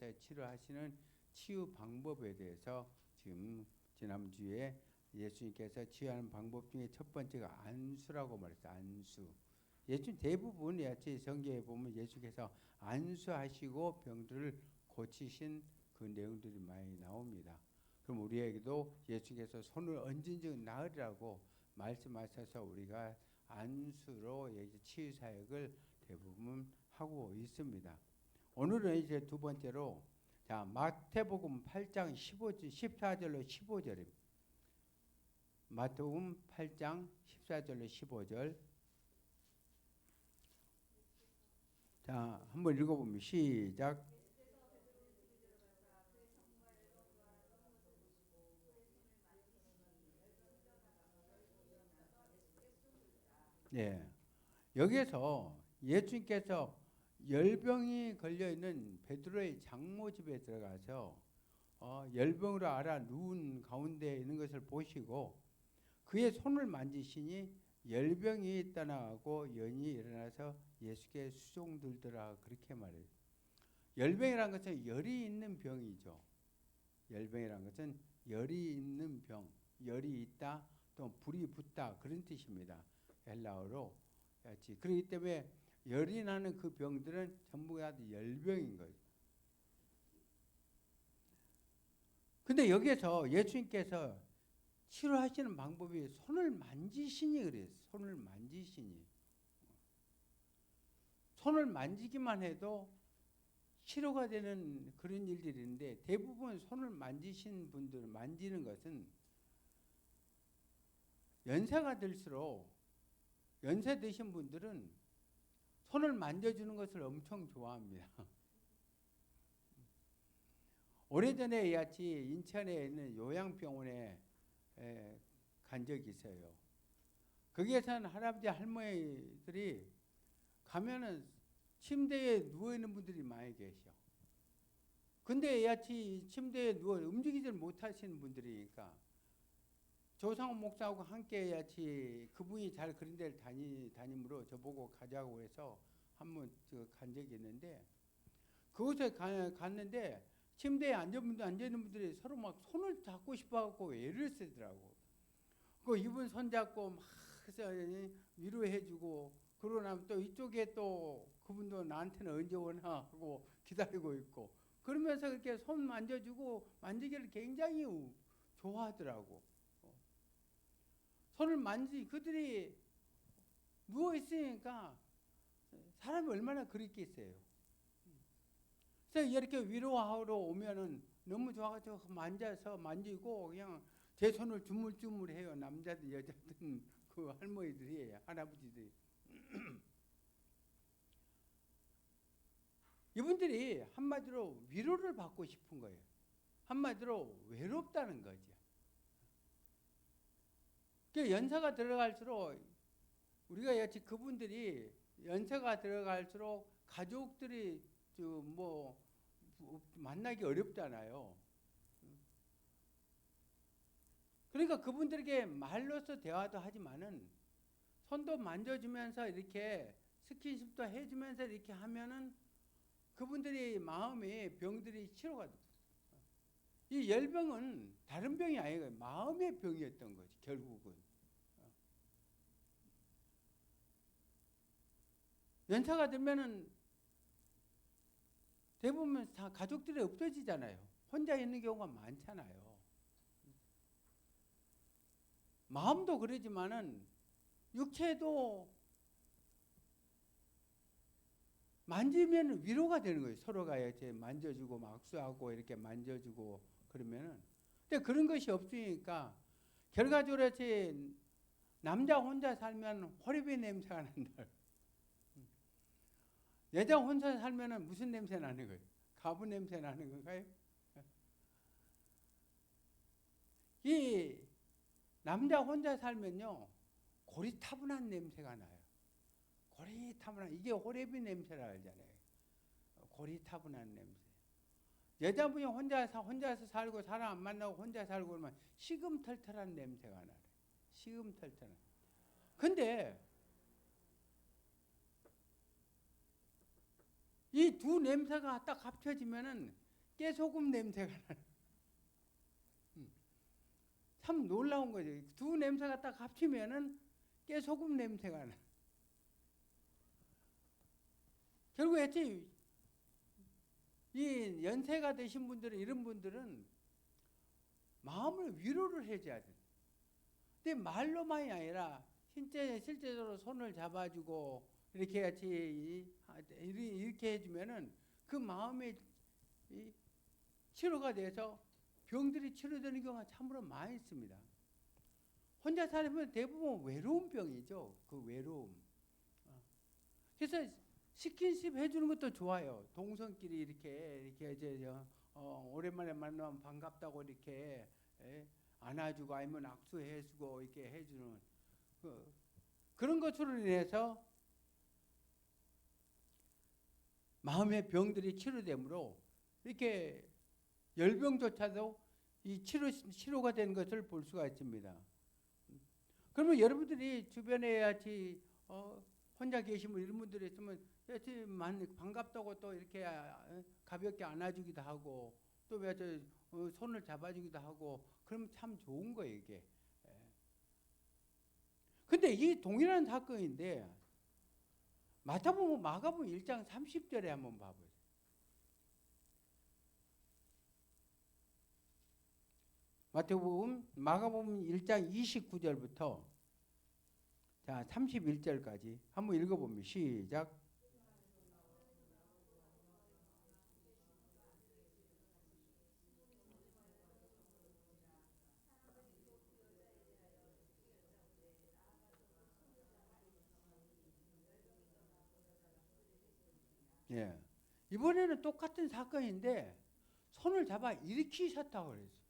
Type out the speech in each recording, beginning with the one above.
예수님께서 치료하시는 치유 방법에 대해서 지금 지난주에 예수님께서 치유하는 방법 중에 첫 번째가 안수라고 말했어요. 안수. 예수님 대부분 성경에 보면 예수께서 안수하시고 병들을 고치신 그 내용들이 많이 나옵니다. 그럼 우리에게도 예수께서 손을 얹은 즉 나으리라고 말씀하셔서 우리가 안수로 치유 사역을 대부분 하고 있습니다. 오늘은 이제 두 번째로 자 마태복음 8장 14절로 15절입니다. 마태복음 8장 14절로 15절. 자, 한번 읽어보면 시작. 예. 여기에서 예수님께서 열병이 걸려 있는 베드로의 장모 집에 들어가서 열병으로 앓아 누운 가운데 있는 것을 보시고 그의 손을 만지시니 열병이 떠나가고 연이 일어나서 예수께 수종들더라 그렇게 말해요. 열병이란 것은 열이 있는 병이죠. 열병이란 것은 열이 있는 병, 열이 있다 또 불이 붙다 그런 뜻입니다. 헬라어로. 그렇기 때문에 열이 나는 그 병들은 전부 다 열병인 거죠. 근데 여기에서 예수님께서 치료하시는 방법이 손을 만지시니 그래요. 손을 만지시니. 손을 만지기만 해도 치료가 되는 그런 일들인데 대부분 손을 만지신 분들 만지는 것은 연세가 들수록 연세 드신 분들은 손을 만져주는 것을 엄청 좋아합니다. 오래전에 같이 인천에 있는 요양병원에 간 적이 있어요. 거기에서는 할아버지 할머니들이 가면은 침대에 누워있는 분들이 많이 계셔. 근데 같이 침대에 누워 움직이질 못하시는 분들이니까 조상훈 목사하고 함께 같이 그분이 잘 그런 데를 다니므로 저보고 가자고 해서 한번 간 적이 있는데 그곳에 갔는데 침대에 앉아있는 분들이 서로 막 손을 잡고 싶어갖고 애를 쓰더라고. 그 이분 손 잡고 막 위로해주고 그러고 나면 또 이쪽에 또 그분도 나한테는 언제 오나 하고 기다리고 있고 그러면서 그렇게 손 만져주고 만지기를 굉장히 좋아하더라고. 손을 그들이 누워있으니까 사람이 얼마나 그립겠어요. 그래서 이렇게 위로하러 오면은 너무 좋아가지고 만지고 그냥 제 손을 주물주물해요. 남자든 여자든 그 할머니들이 할아버지들이. 이분들이 한마디로 위로를 받고 싶은 거예요. 한마디로 외롭다는 거죠. 연세가 들어갈수록 우리가 여치 그분들이 연세가 들어갈수록 가족들이 만나기 어렵잖아요. 그러니까 그분들에게 말로서 대화도 하지만은 손도 만져주면서 이렇게 스킨십도 해주면서 이렇게 하면은 그분들이 마음의 병들이 치료가 돼요. 이 열병은 다른 병이 아니고 마음의 병이었던 거지 결국은. 연차가 들면은 대부분 다 가족들이 없어지잖아요. 혼자 있는 경우가 많잖아요. 마음도 그러지만은 육체도 만지면 위로가 되는 거예요. 서로가 이렇게 만져주고 악수하고 이렇게 만져주고 그러면은. 근데 그런 것이 없으니까 결과적으로 남자 혼자 살면 호레비 냄새가 난다. 여자 혼자 살면은 무슨 냄새 나는 거예요? 가부 냄새 나는 건가요? 이 남자 혼자 살면요 고리타분한 냄새가 나요. 고리타분한 이게 호레비 냄새라 하잖아요. 고리타분한 냄새. 여자분이 혼자서 살고 사람 안 만나고 혼자 살고 그러면 시금털털한 냄새가 나요. 시금털털한. 근데 이 두 냄새가 딱 합쳐지면은 깨소금 냄새가 나는. 참 놀라운 거죠. 두 냄새가 딱 합치면은 깨소금 냄새가 나. 결국 했지, 이 연세가 되신 분들은, 이런 분들은 마음을 위로를 해줘야 돼. 근데 말로만이 아니라 실제적으로 손을 잡아주고 이렇게 같이 이렇게 해주면은 그 마음의 치료가 돼서 병들이 치료되는 경우가 참으로 많이 있습니다. 혼자 살면 대부분 외로운 병이죠. 그 외로움. 그래서 스킨십 해주는 것도 좋아요. 동성끼리 이렇게 오랜만에 만나면 반갑다고 이렇게 안아주고 아니면 악수해주고 이렇게 해주는 그런 것으로 인해서 마음의 병들이 치료되므로 이렇게 열병조차도 이 치료가 된 것을 볼 수가 있습니다. 그러면 여러분들이 주변에 같이 혼자 계시면 이런 분들이 있으면 반갑다고 또 이렇게 가볍게 안아주기도 하고 또 손을 잡아주기도 하고 그러면 참 좋은 거예요, 이게. 근데 이 동일한 사건인데 마가복음 1장 30절에 한번 봐보세요. 마가복음 1장 29절부터 자 31절까지 한번 읽어보면 시작. 예. 이번에는 똑같은 사건인데 손을 잡아 일으키셨다고 그랬어요.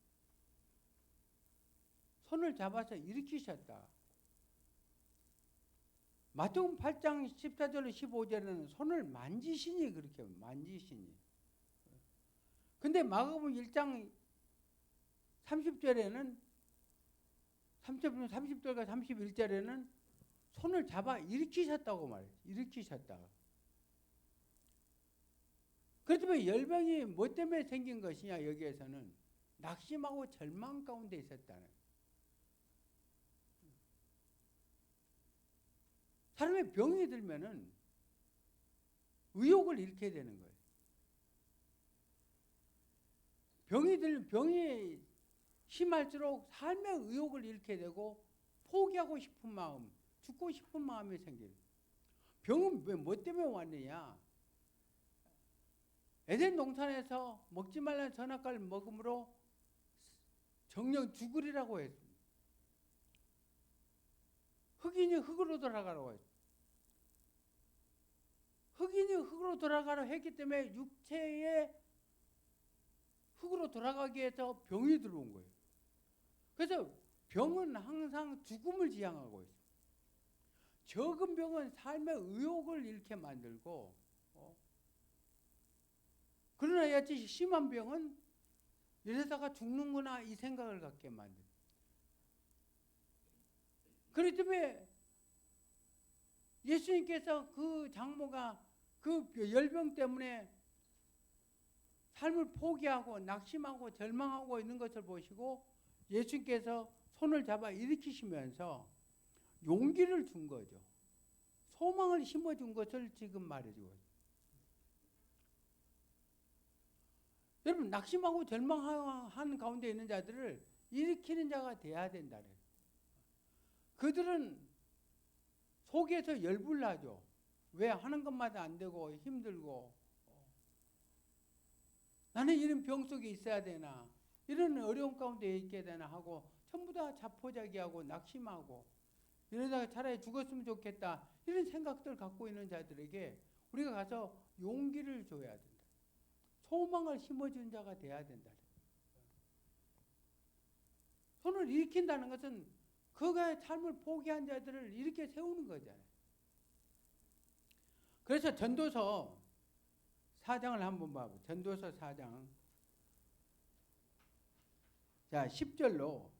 손을 잡아서 일으키셨다. 마태복음 8장 14절로 15절에는 손을 만지시니 그렇게 만지시니. 근데 마가복음 1장 30절에는 30절과 31절에는 손을 잡아 일으키셨다고 말해요. 일으키셨다. 그렇다면 열병이 뭐 때문에 생긴 것이냐 여기에서는 낙심하고 절망 가운데 있었다는. 사람의 병이 들면은 의욕을 잃게 되는 거예요. 병이 심할수록 삶의 의욕을 잃게 되고 포기하고 싶은 마음, 죽고 싶은 마음이 생겨요. 병은 왜 뭐 때문에 왔느냐? 에덴 동산에서 먹지 말라는 선악과를 먹음으로 정령 죽으리라고 했습니다. 흑인이 흑으로 돌아가라고 했습니다. 흑인이 흑으로 돌아가라고 했기 때문에 육체의 흑으로 돌아가기 위해서 병이 들어온 거예요. 그래서 병은 항상 죽음을 지향하고 있어요. 적은 병은 삶의 의욕을 잃게 만들고 그러나 여치 심한 병은 이러다가 죽는구나 이 생각을 갖게 만듭니다. 그렇기 때문에 예수님께서 그 장모가 그 열병 때문에 삶을 포기하고 낙심하고 절망하고 있는 것을 보시고 예수님께서 손을 잡아 일으키시면서 용기를 준 거죠. 소망을 심어준 것을 지금 말해주고 있어요. 여러분 낙심하고 절망하는 가운데 있는 자들을 일으키는 자가 돼야 된다. 그들은 속에서 열불나죠. 왜 하는 것마다 안 되고 힘들고 나는 이런 병 속에 있어야 되나 이런 어려움 가운데 있게 되나 하고 전부 다 자포자기하고 낙심하고 이러다가 차라리 죽었으면 좋겠다 이런 생각들 갖고 있는 자들에게 우리가 가서 용기를 줘야 된다. 소망을 심어준 자가 돼야 된다. 손을 일으킨다는 것은 그가 삶을 포기한 자들을 이렇게 세우는 거잖아요. 그래서 전도서 4장을 한번 봐보세요. 전도서 4장. 자, 10절로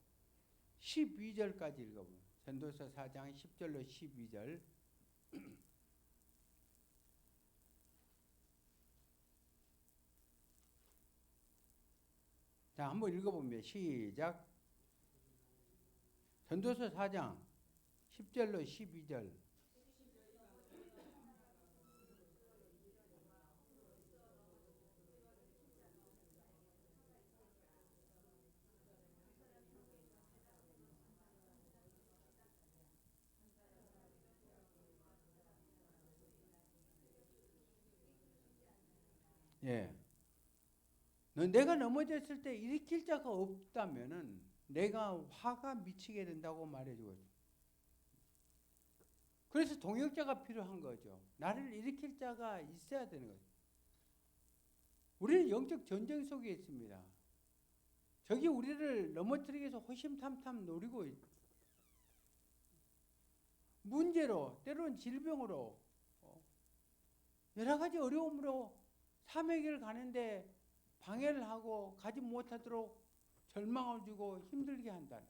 12절까지 읽어보세요. 전도서 4장 10절로 12절. 자, 한번 읽어보면 시작. 전도서 4장 10절로 12절. 예. 내가 넘어졌을 때 일으킬 자가 없다면은 내가 화가 미치게 된다고 말해주고 있어요. 그래서 동역자가 필요한 거죠. 나를 일으킬 자가 있어야 되는 거죠. 우리는 영적 전쟁 속에 있습니다. 적이 우리를 넘어뜨리기 위해서 호심탐탐 노리고 있죠. 문제로, 때로는 질병으로, 여러 가지 어려움으로 사명의 길을 가는데 방해를 하고 가지 못하도록 절망을 주고 힘들게 한다는.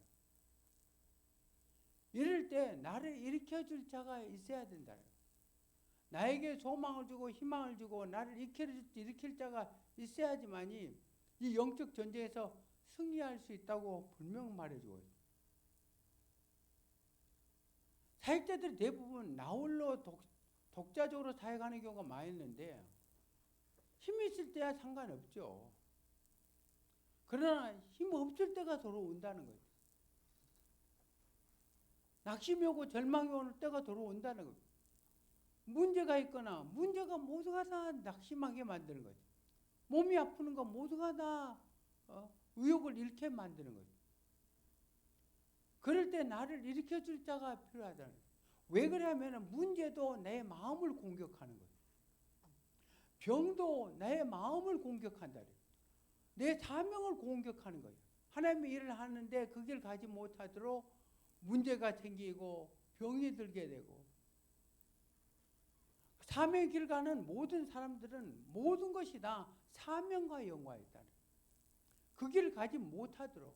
이럴 때 나를 일으켜줄 자가 있어야 된다는. 나에게 소망을 주고 희망을 주고 나를 일으킬 자가 있어야지만이 이 영적 전쟁에서 승리할 수 있다고 분명 말해주고 있어요. 사역자들이 대부분 나홀로 독자적으로 사역하는 경우가 많이 있는데 힘이 있을 때야 상관없죠. 그러나 힘 없을 때가 돌아온다는 거예요. 낙심이 오고 절망이 오는 때가 돌아온다는 거예요. 문제가 있거나 문제가 모두가 다 낙심하게 만드는 거죠. 몸이 아프는 거 모두가 다 의욕을 잃게 만드는 거죠. 그럴 때 나를 일으켜줄 자가 필요하다는 거예요. 왜 그러냐면 문제도 내 마음을 공격하는 거예요. 병도 나의 마음을 공격한다. 내 사명을 공격하는 거예요. 하나님의 일을 하는데 그 길 가지 못하도록 문제가 생기고 병이 들게 되고 사명의 길 가는 모든 사람들은 모든 것이 다 사명과 연관이 있다는 거예요. 그 길을 가지 못하도록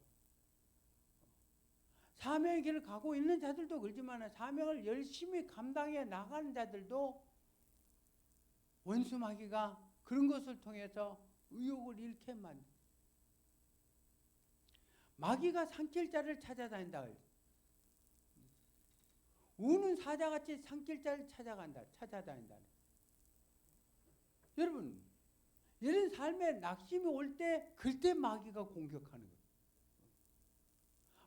사명의 길을 가고 있는 자들도 그렇지만 사명을 열심히 감당해 나가는 자들도 원수 마귀가 그런 것을 통해서 의욕을 잃게 만든다. 마귀가 삼킬 자를 찾아다닌다. 우는 사자같이 삼킬 자를 찾아다닌다. 여러분, 이런 삶에 낙심이 올 때 그때 마귀가 공격하는 거예요.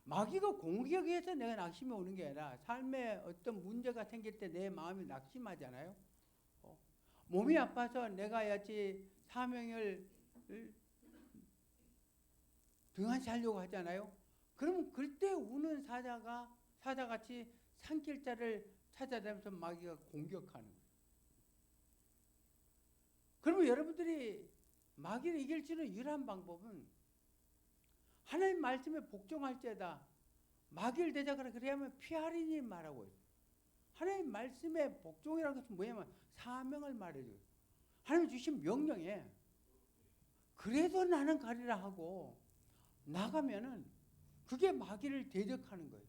마귀가 공격해서 내가 낙심이 오는 게 아니라 삶에 어떤 문제가 생길 때 내 마음이 낙심하잖아요. 몸이 아파서 내가 야지 사명을 등한시하려고 하잖아요. 그러면 그때 우는 사자같이 삼킬 자를 찾아다니면서 마귀가 공격하는 거예요. 그러면 여러분들이 마귀를 이길 수 있는 유일한 방법은 하나님 말씀에 복종할지어다. 마귀를 대적하라. 그래야만 피하리니 말하고 있어요. 하나님 말씀에 복종이라는 것은 뭐냐면 사명을 말해줘요. 하나님 주신 명령에 그래도 나는 가리라 하고 나가면은 그게 마귀를 대적하는 거예요.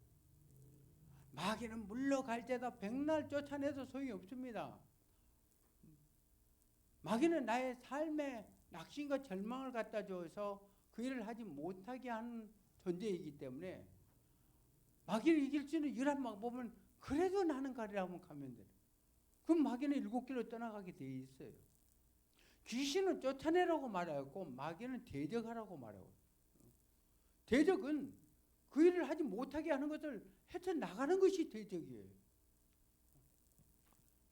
마귀는 물러갈 때다 백날 쫓아내도 소용이 없습니다. 마귀는 나의 삶에 낙심과 절망을 갖다 줘서 그 일을 하지 못하게 하는 존재이기 때문에 마귀를 이길 수 있는 유일한 방법은 그래도 나는 가리라 하면 가면 돼요. 그럼 마귀는 7길로 떠나가게 돼 있어요. 귀신은 쫓아내라고 말하였고 마귀는 대적하라고 말하고. 대적은 그 일을 하지 못하게 하는 것을 헤쳐나가는 것이 대적이에요.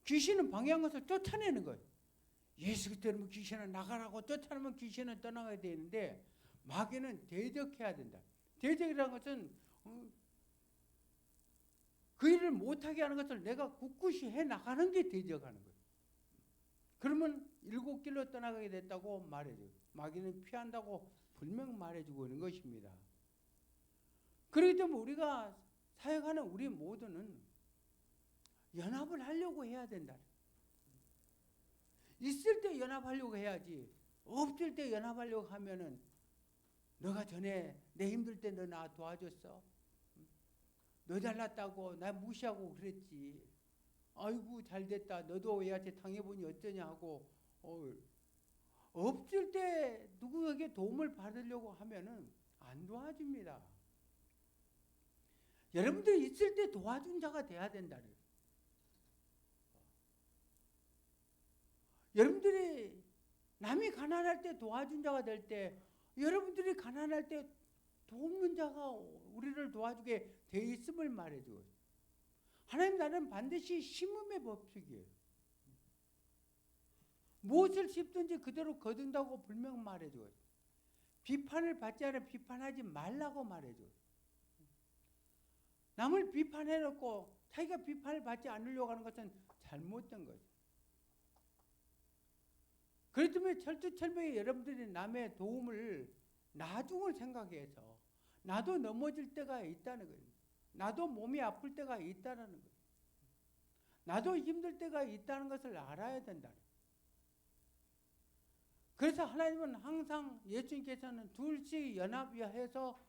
귀신은 방해한 것을 쫓아내는 거예요. 예수 그리스도는 귀신은 나가라고 쫓아내면 귀신은 떠나가야 되는데 마귀는 대적해야 된다. 대적이라는 것은 그 일을 못하게 하는 것을 내가 굳굳이 해나가는 게 대적하는 거예요. 그러면 7길로 떠나가게 됐다고 말해줘요. 마귀는 피한다고 분명 말해주고 있는 것입니다. 그렇기 때문에 우리가 사역하는 우리 모두는 연합을 하려고 해야 된다. 있을 때 연합하려고 해야지. 없을 때 연합하려고 하면은 너가 전에 내 힘들 때 너 나 도와줬어. 너 잘났다고 나 무시하고 그랬지. 아이고 잘됐다. 너도 왜한테 당해보니 어쩌냐 하고 없을 때 누구에게 도움을 받으려고 하면은 안 도와줍니다. 여러분들이 있을 때 도와준 자가 돼야 된다는 거예요. 여러분들이 남이 가난할 때 도와준 자가 될 때, 여러분들이 가난할 때 돕는 자가 우리를 도와주게 돼 있음을 말해줘요. 하나님 나라는 반드시 심음의 법칙이에요. 무엇을 씹든지 그대로 거둔다고 분명 말해줘요. 비판을 받지 않아 비판하지 말라고 말해줘요. 남을 비판해놓고 자기가 비판을 받지 않으려고 하는 것은 잘못된 거죠. 그렇기 때문에 철두철미하게 여러분들이 남의 도움을 나중을 생각해서 나도 넘어질 때가 있다는 거예요. 나도 몸이 아플 때가 있다는 거예요. 나도 힘들 때가 있다는 것을 알아야 된다. 그래서 하나님은 항상 예수님께서는 둘씩 연합해서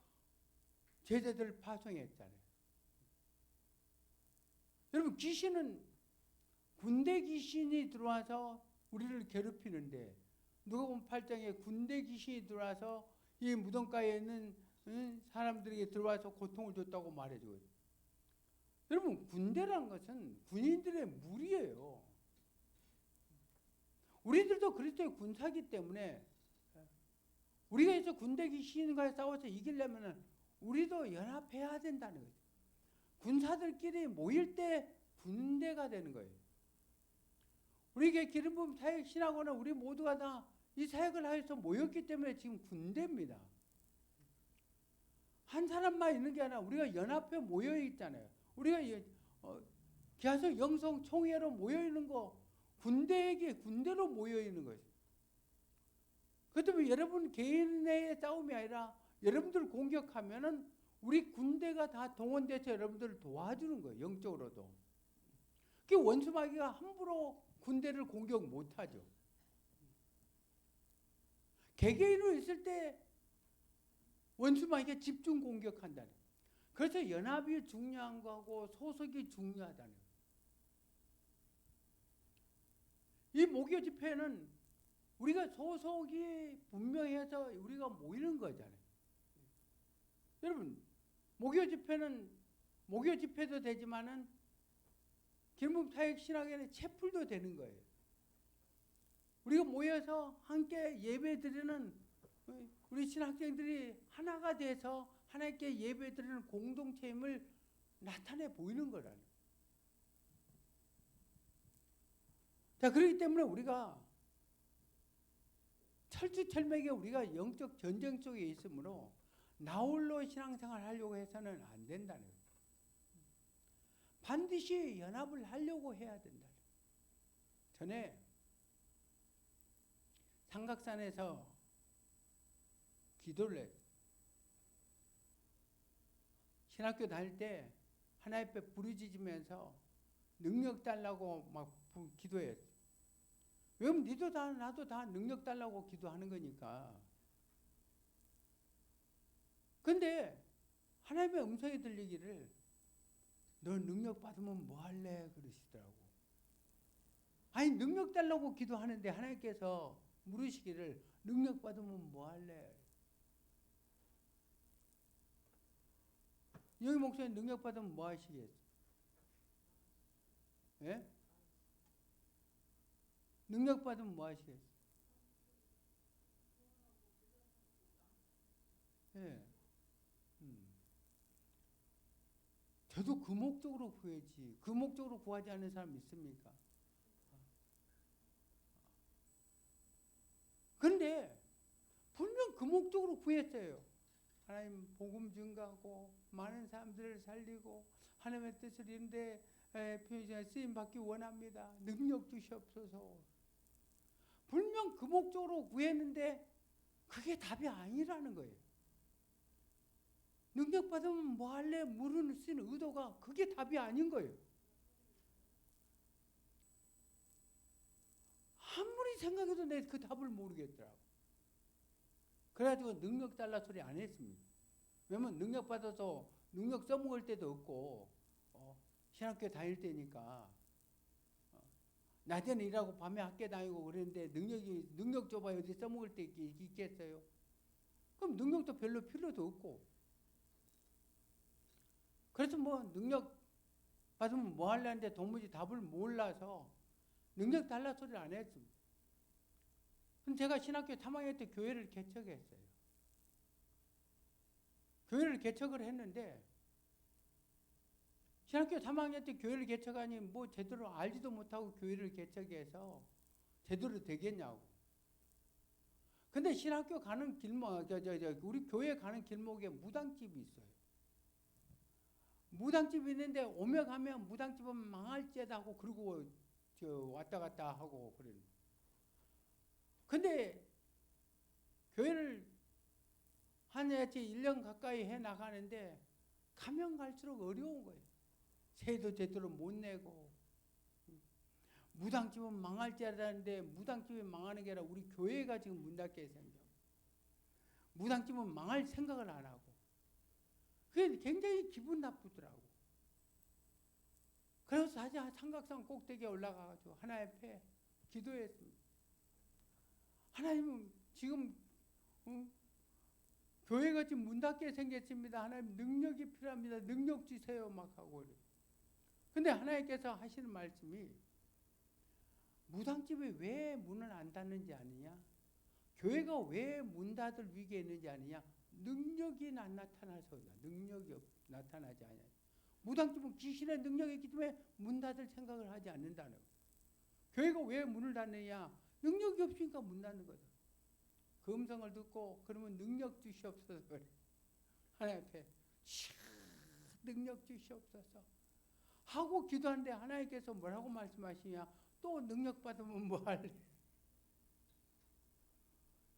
제자들을 파송했잖아요. 여러분 귀신은 군대 귀신이 들어와서 우리를 괴롭히는데 누가복음 8장에 군대 귀신이 들어와서 이 무덤가에 있는 사람들에게 들어와서 고통을 줬다고 말해줘요. 여러분 군대란 것은 군인들의 무리예요. 우리들도 그리스도의 군사기 때문에 우리가 해서 군대 귀신과 싸워서 이기려면 우리도 연합해야 된다는 거죠. 군사들끼리 모일 때 군대가 되는 거예요. 우리에게 기름 부음 사역 신학원은 우리 모두가 다 이 사역을 하여서 모였기 때문에 지금 군대입니다. 한 사람만 있는 게 아니라 우리가 연합해 모여 있잖아요. 우리가 계속 영성 총회로 모여 있는 거 군대에게 군대로 모여 있는 거죠. 그 때문에 여러분 개인의 싸움이 아니라 여러분들 공격하면은 우리 군대가 다 동원돼서 여러분들을 도와주는 거예요. 영적으로도. 그 원수마귀가 함부로 군대를 공격 못하죠. 개개인으로 있을 때 원수마귀가 집중 공격한다는 거예요. 그래서 연합이 중요한 거하고 소속이 중요하다는 거예요. 이 목요 집회는 우리가 소속이 분명해서 우리가 모이는 거잖아요. 여러분 목요 집회는 목요 집회도 되지만은 기름 사역 신학에는 채플도 되는 거예요. 우리가 모여서 함께 예배드리는 우리 신학생들이 하나가 돼서 하나님께 예배드리는 공동체임을 나타내 보이는 거라는. 자, 그렇기 때문에 우리가 철두철미하게 우리가 영적 전쟁 속에 있으므로 나홀로 신앙생활 하려고 해서는 안 된다는 거예요. 반드시 연합을 하려고 해야 된다. 전에 삼각산에서 기도를 했어요. 신학교 다닐 때 하나님 앞에 부르짖으면서 능력 달라고 막 기도했어요. 왜냐면 니도 다 나도 다 능력 달라고 기도하는 거니까. 근데 하나님의 음성이 들리기를 너 능력 받으면 뭐 할래? 그러시더라고. 아니 능력 달라고 기도하는데 하나님께서 물으시기를 능력 받으면 뭐 할래? 여기 목사님 능력 받으면 뭐 하시겠어요? 예? 능력 받으면 뭐 하시겠어요? 예. 저도 그 목적으로 구해지. 그 목적으로 구하지 않는 사람 있습니까? 그런데 분명 그 목적으로 구했어요. 하나님 복음 증가하고 많은 사람들을 살리고 하나님의 뜻을 이루는데 쓰임 받기 원합니다. 능력 주시옵소서. 분명 그 목적으로 구했는데 그게 답이 아니라는 거예요. 능력 받으면 뭐 할래? 물을 쓰는 의도가 그게 답이 아닌 거예요. 아무리 생각해도 내 그 답을 모르겠더라고. 그래가지고 능력 달라 소리 안 했습니다. 왜냐면 능력 받아서 능력 써먹을 때도 없고 신학교 다닐 때니까 낮에는 일하고 밤에 학교 다니고 그랬는데 능력 줘봐야 어디 써먹을 때 있겠어요? 그럼 능력도 별로 필요도 없고. 그래서 뭐 능력 받으면 뭐 하려는데 도무지 답을 몰라서 능력 달라 소리를 안 했습니다. 그럼 제가 신학교 3학년 때 교회를 개척했어요. 교회를 개척을 했는데 신학교 3학년 때 교회를 개척하니 뭐 제대로 알지도 못하고 교회를 개척해서 제대로 되겠냐고. 근데 신학교 가는 길목, 우리 교회 가는 길목에 무당집이 있어요. 무당집이 있는데 오며 가면 무당집은 망할죄다 하고 그러고 왔다 갔다 하고 그래요. 근데 교회를 한 1년 가까이 해 나가는데 가면 갈수록 어려운 거예요. 세도 제대로 못 내고 무당집은 망할죄라는데 무당집이 망하는 게 아니라 우리 교회가 지금 문 닫게 생겨. 무당집은 망할 생각을 안 하고 그게 굉장히 기분 나쁘더라고. 그래서 다시 삼각산 꼭대기에 올라가가지고 하나님 앞에 기도했습니다. 하나님은 지금 교회가 지금 문 닫게 생겼습니다. 하나님 능력이 필요합니다. 능력 주세요. 막 하고. 근데 하나님께서 하시는 말씀이 무당집이 왜 문을 안 닫는지 아느냐? 교회가 왜 문 닫을 위기에 있는지 아느냐? 능력이 안 나타나서다. 능력이 나타나지 않아요. 무당집은 귀신의 능력이 있기 때문에 문 닫을 생각을 하지 않는다는 거예요. 교회가 왜 문을 닫느냐? 능력이 없으니까 문 닫는 거다. 그 음성을 듣고 그러면 능력 주시옵소서 그래. 하나님 앞에 능력 주시옵소서 하고 기도하는데 하나님께서 뭐라고 말씀하시냐? 또 능력 받으면 뭐 할래?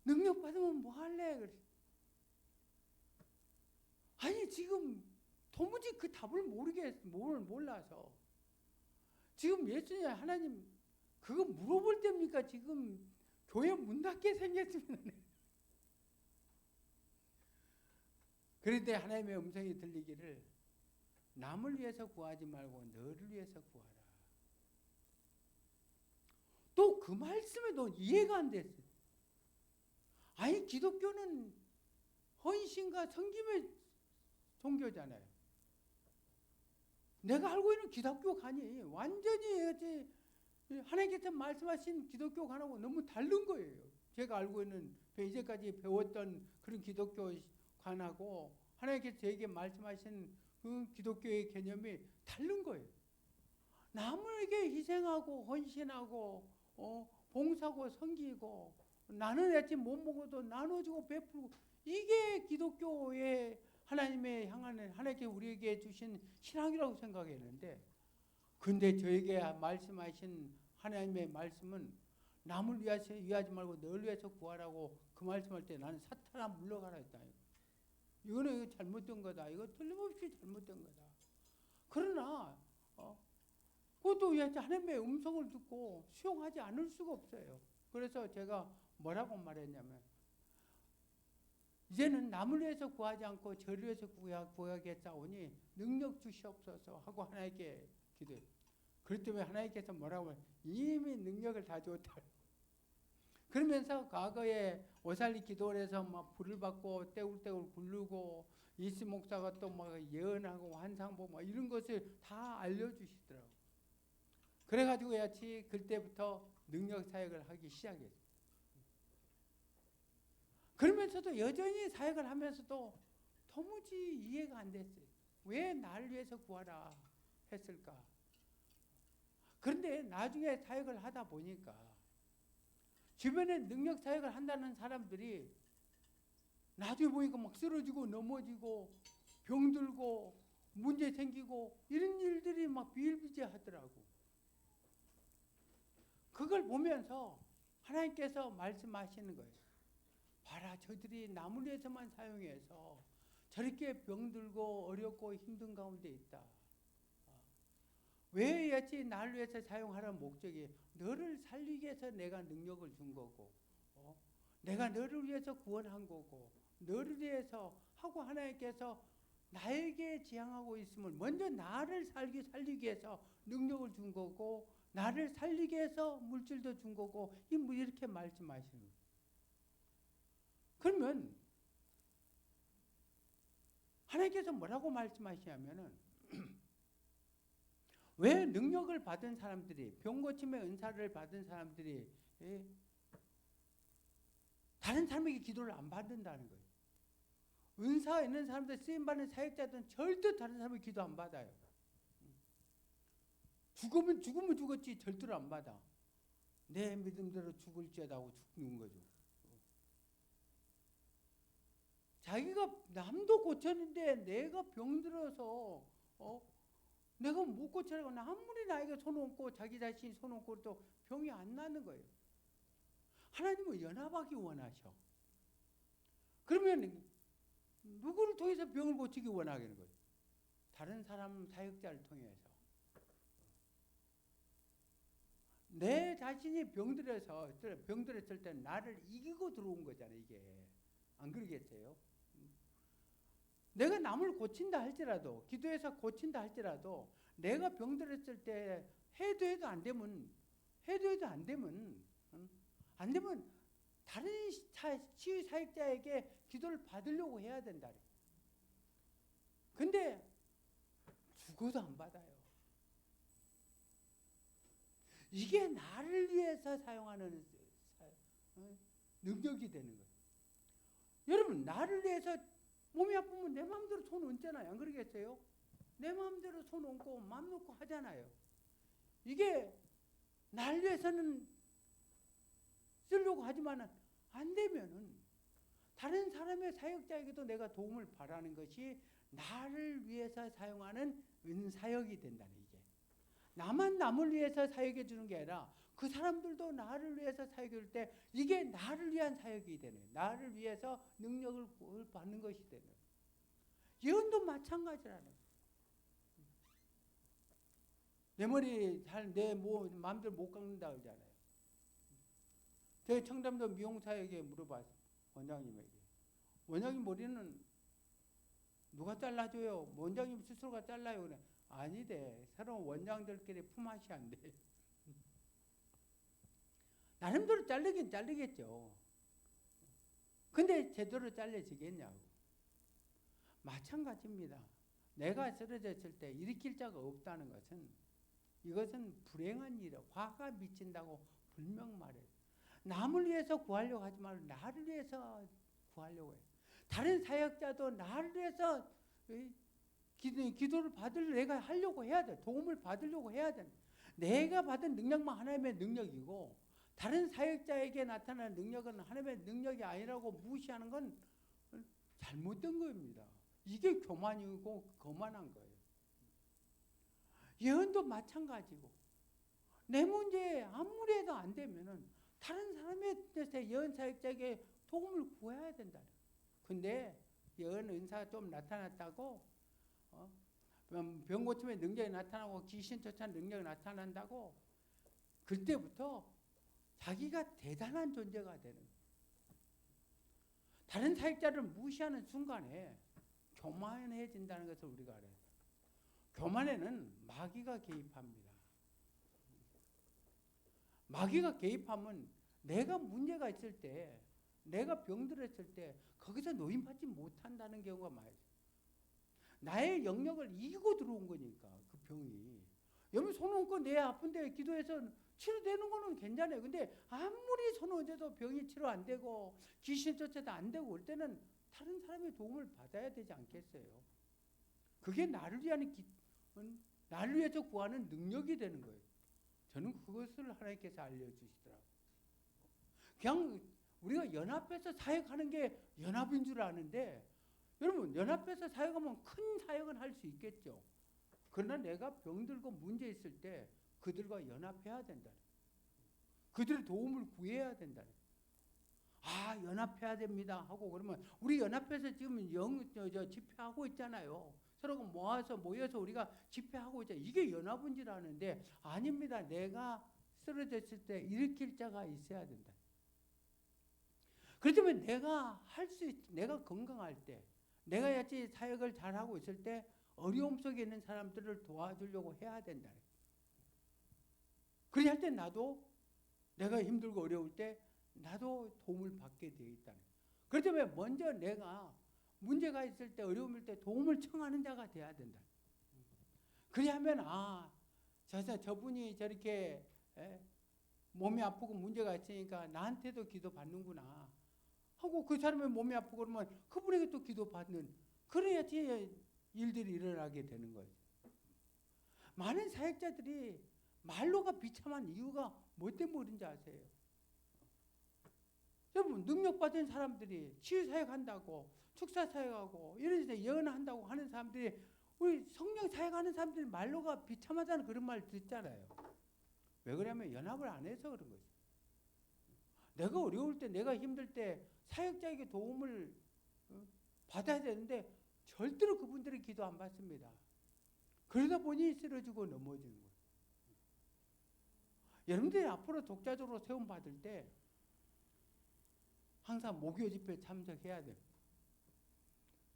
능력 받으면 뭐 할래? 그래. 아니 지금 도무지 그 답을 몰라서 지금 예수님 하나님 그거 물어볼 때입니까? 지금 교회 문 닫게 생겼으면 그런데 하나님의 음성이 들리기를 남을 위해서 구하지 말고 너를 위해서 구하라. 또 그 말씀에도 이해가 안 됐어요. 아니 기독교는 헌신과 섬김의 종교잖아요. 내가 알고 있는 기독교관이 완전히 하나님께서 말씀하신 기독교관하고 너무 다른 거예요. 제가 알고 있는 이제까지 배웠던 그런 기독교관하고 하나님께서 저에게 말씀하신 그 기독교의 개념이 다른 거예요. 남에게 희생하고 헌신하고 봉사하고 섬기고 나는 아침 못 먹어도 나눠주고 베풀고 이게 기독교의 하나님의 향하는 하나님께 우리에게 주신 신앙이라고 생각했는데 근데 저에게 말씀하신 하나님의 말씀은 남을 위하지 말고 너를 위해서 구하라고 그 말씀할 때 나는 사탄아 물러가라 했다. 이거는 잘못된 거다. 이거 틀림없이 잘못된 거다. 그러나 그것도 하나님의 음성을 듣고 수용하지 않을 수가 없어요. 그래서 제가 뭐라고 말했냐면 이제는 남을 위해서 구하지 않고 저를 위해서 구하겠사오니 능력 주시옵소서 하고 하나님께 기도해요. 그렇기 때문에 하나님께서 뭐라고 하면 이미 능력을 다 줬다. 그러면서 과거에 오살리 기도를 해서 막 불을 받고 떼굴떼굴 굴르고 이스 목사가 또 막 예언하고 환상보 막 이런 것을 다 알려주시더라고요. 그래가지고 야치 그때부터 능력 사역을 하기 시작했어요. 그러면서도 여전히 사역을 하면서도 도무지 이해가 안 됐어요. 왜 나를 위해서 구하라 했을까? 그런데 나중에 사역을 하다 보니까 주변에 능력 사역을 한다는 사람들이 나중에 보니까 막 쓰러지고 넘어지고 병들고 문제 생기고 이런 일들이 막 비일비재하더라고. 그걸 보면서 하나님께서 말씀하시는 거예요. 봐라, 저들이 남을 위해서만 사용해서 저렇게 병들고 어렵고 힘든 가운데 있다. 왜 여치 나를 위해서 사용하라는 목적이 너를 살리기 위해서 내가 능력을 준 거고 내가 너를 위해서 구원한 거고 너를 위해서 하고 하나님께서 나에게 지향하고 있음을 먼저 나를 살리기 위해서 능력을 준 거고 나를 살리게 해서 물질도 준 거고 이렇게 말씀하시는 거예요. 그러면 하나님께서 뭐라고 말씀하시냐면은 왜 능력을 받은 사람들이, 병고침의 은사를 받은 사람들이 다른 사람에게 기도를 안 받는다는 거예요. 은사 있는 사람들, 쓰임받는 사역자들은 절대 다른 사람에게 기도 안 받아요. 죽으면 죽었지 절대로 안 받아. 내 믿음대로 죽을지어다 하고 죽는 거죠. 자기가 남도 고쳤는데 내가 병들어서 내가 못 고쳐라고 아무리 나에게 손 얹고 자기 자신이 손 얹고 또 병이 안 나는 거예요. 하나님은 연합하기 원하셔. 그러면 누구를 통해서 병을 고치기 원하는 거예요? 다른 사람 사역자를 통해서. 내 자신이 병들었을 때 나를 이기고 들어온 거잖아요, 이게. 안 그러겠어요? 내가 남을 고친다 할지라도, 기도해서 고친다 할지라도, 내가 병들었을 때 해도 안 되면 다른 치유 사역자에게 기도를 받으려고 해야 된다. 근데 죽어도 안 받아요. 이게 나를 위해서 사용하는 능력이 되는 거예요. 여러분, 나를 위해서 몸이 아프면 내 마음대로 손 얹잖아요. 안 그러겠어요? 내 마음대로 손 얹고 마음 놓고 하잖아요. 이게 나를 위해서는 쓰려고 하지만 안 되면은 다른 사람의 사역자에게도 내가 도움을 바라는 것이 나를 위해서 사용하는 은사역이 된다는 이게. 나만 남을 위해서 사역해 주는 게 아니라 그 사람들도 나를 위해서 사역해 줄 때 이게 나를 위한 사역이 되는 거예요. 나를 위해서 능력을 받는 것이 되는 거예요. 예언도 마찬가지라는 거예요. 내 머리 내 마음대로 못 깎는다 그러잖아요. 제가 청담도 미용사에게 물어봤어요. 원장님에게. 원장님 머리는 누가 잘라줘요? 원장님 스스로가 잘라요. 그래. 아니래. 새로운 원장들끼리 품앗이 안 돼. 나름대로 자르긴 자르겠죠. 근데 제대로 잘려지겠냐고. 마찬가지입니다. 내가 쓰러졌을 때 일으킬 자가 없다는 것은 이것은 불행한 일이에요. 화가 미친다고 분명 말해요. 남을 위해서 구하려고 하지 말고 나를 위해서 구하려고 해요. 다른 사역자도 나를 위해서 기도를 내가 하려고 해야 돼. 도움을 받으려고 해야 돼. 내가 받은 능력만 하나님의 능력이고 다른 사역자에게 나타나는 능력은 하나님의 능력이 아니라고 무시하는 건 잘못된 겁니다. 이게 교만이고 거만한 거예요. 예언도 마찬가지고 내 문제에 아무리 해도 안 되면은 다른 사람의 뜻에 예언 사역자에게 도움을 구해야 된다. 근데 예언 은사가 좀 나타났다고 병 고침의 능력이 나타나고 귀신 쫓아낸 능력이 나타난다고 그때부터 자기가 대단한 존재가 되는 거예요. 다른 사역자를 무시하는 순간에 교만해진다는 것을 우리가 알아야 돼요. 교만에는 마귀가 개입합니다. 마귀가 개입하면 내가 문제가 있을 때, 내가 병들었을 때 거기서 노인받지 못한다는 경우가 많아요. 나의 영역을 이기고 들어온 거니까 그 병이. 여러분 손 얹고 내 아픈데 기도해서 치료되는 거는 괜찮아요. 근데 아무리 손 얹어도 병이 치료 안 되고 귀신 쫓아도 안 되고 올 때는 다른 사람의 도움을 받아야 되지 않겠어요? 그게 나를 위해서 구하는 능력이 되는 거예요. 저는 그것을 하나님께서 알려주시더라고요. 그냥 우리가 연합해서 사역하는 게 연합인 줄 아는데 여러분 연합해서 사역하면 큰 사역은 할 수 있겠죠. 그러나 내가 병들고 문제 있을 때 그들과 연합해야 된다. 그들의 도움을 구해야 된다. 아 연합해야 됩니다 하고 그러면 우리 연합해서 지금 집회하고 있잖아요. 서로 모여서 우리가 집회하고 있잖아요. 이게 연합인 줄 아는데 아닙니다. 내가 쓰러졌을 때 일으킬 자가 있어야 된다. 그렇다면 내가 건강할 때, 내가 같이 사역을 잘하고 있을 때 어려움 속에 있는 사람들을 도와주려고 해야 된다. 그리 할 때 나도 내가 힘들고 어려울 때 나도 도움을 받게 되어 있다는 거예요. 그렇기 때문에 먼저 내가 문제가 있을 때 어려움일 때 도움을 청하는 자가 돼야 된다. 그리하면 저분이 저렇게 몸이 아프고 문제가 있으니까 나한테도 기도 받는구나 하고 그 사람의 몸이 아프고 그러면 그분에게 또 기도 받는 그래야지 일들이 일어나게 되는 거예요. 많은 사역자들이 말로가 비참한 이유가 뭐 때문에 그런지 아세요? 여러분 능력받은 사람들이 치유사역한다고 축사사역하고 이런 데 예언한다고 하는 사람들이 우리 성령 사역하는 사람들이 말로가 비참하다는 그런 말 듣잖아요. 왜 그러냐면 연합을 안 해서 그런 거죠. 내가 어려울 때 내가 힘들 때 사역자에게 도움을 받아야 되는데 절대로 그분들이 기도 안 받습니다. 그러다 보니 쓰러지고 넘어지는 거예요. 여러분들이 앞으로 독자적으로 세움 받을 때 항상 목요 집회 참석해야 돼요.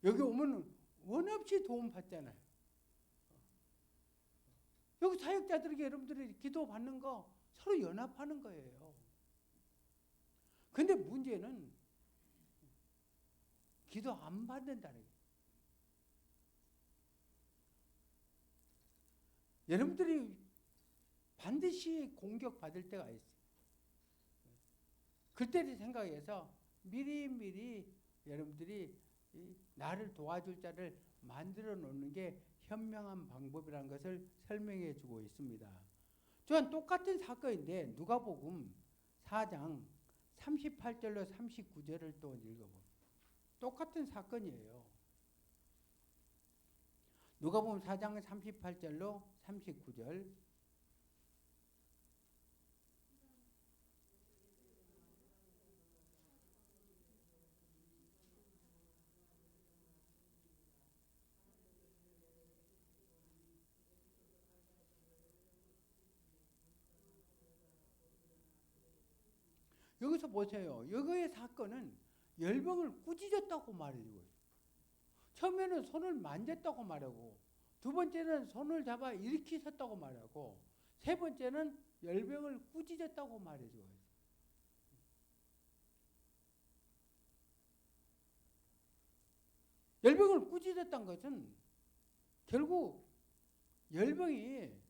여기 오면 원 없이 도움 받잖아요. 여기 사역자들에게 여러분들이 기도 받는 거 서로 연합하는 거예요. 근데 문제는 기도 안 받는다는 거예요. 여러분들이 반드시 공격받을 때가 있어요. 그때를 생각해서 미리미리 여러분들이 나를 도와줄 자를 만들어 놓는 게 현명한 방법이라는 것을 설명해 주고 있습니다. 또한 똑같은 사건인데 누가복음 4장 38절로 39절을 또 읽어보면 똑같은 사건이에요. 누가복음 4장 38절로 39절 여기서 보세요. 여기의 사건은 열병을 꾸짖었다고 말해주고 있어요. 처음에는 손을 만졌다고 말하고 두 번째는 손을 잡아 일으키셨다고 말하고 세 번째는 열병을 꾸짖었다고 말해주고 있어요. 열병을 꾸짖었다는 것은 결국 열병이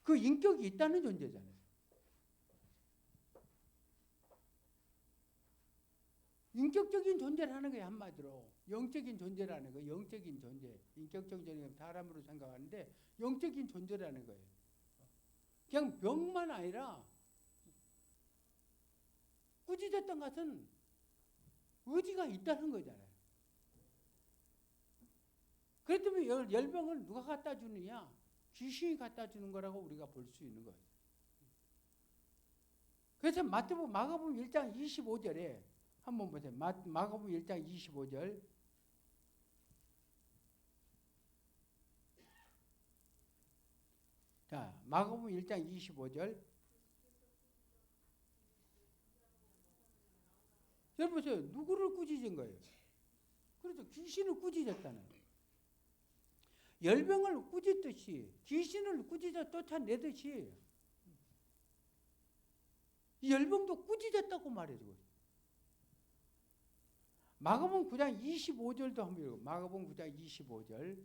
그 인격이 있다는 존재잖아요. 인격적인 존재라는 거예요. 한마디로 영적인 존재라는 거예요. 영적인 존재, 인격적인 존재는 사람으로 생각하는데 영적인 존재라는 거예요. 그냥 병만 아니라 꾸짖었던 것은 의지가 있다는 거잖아요. 그렇다면 열병을 누가 갖다 주느냐? 귀신이 갖다 주는 거라고 우리가 볼 수 있는 거예요. 그래서 마가복음 1장 25절에 한번 보세요. 마가복음 1장 25절. 자, 마가복음 1장 25절. 여러분 보세요. 누구를 꾸짖은 거예요? 그래서 귀신을 꾸짖었다는 거예요. 열병을 꾸짖듯이 귀신을 꾸짖어 쫓아내듯이 이 열병도 꾸짖었다고 말해주고 있어요. 마가복음 9장 25절도 한번 읽어요. 마가복음 9장 25절.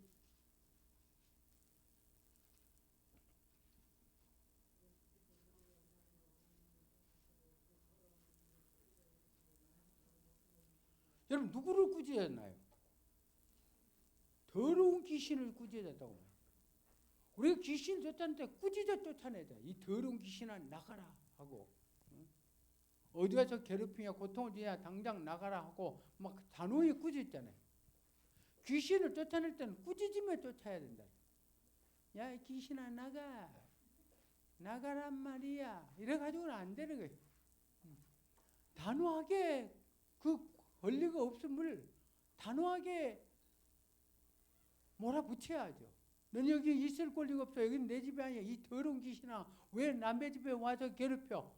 여러분 누구를 꾸짖었나요? 더러운 귀신을 꾸짖었다고 말해요. 우리가 귀신 쫓아내는데 꾸짖어 쫓아내야 돼. 이 더러운 귀신아 나가라 하고 어디 가서 괴롭히냐 고통을 주냐 당장 나가라 하고 막 단호히 꾸짖잖아요. 귀신을 쫓아낼 때는 꾸짖으며 쫓아야 된다. 야 귀신아 나가란 말이야. 이래가지고는 안 되는 거예요. 단호하게 그 권리가 없음을 단호하게 몰아붙여야죠. 넌 여기 있을 권리가 없어. 여기는 내 집이 아니야. 이 더러운 귀신아 왜 남의 집에 와서 괴롭혀?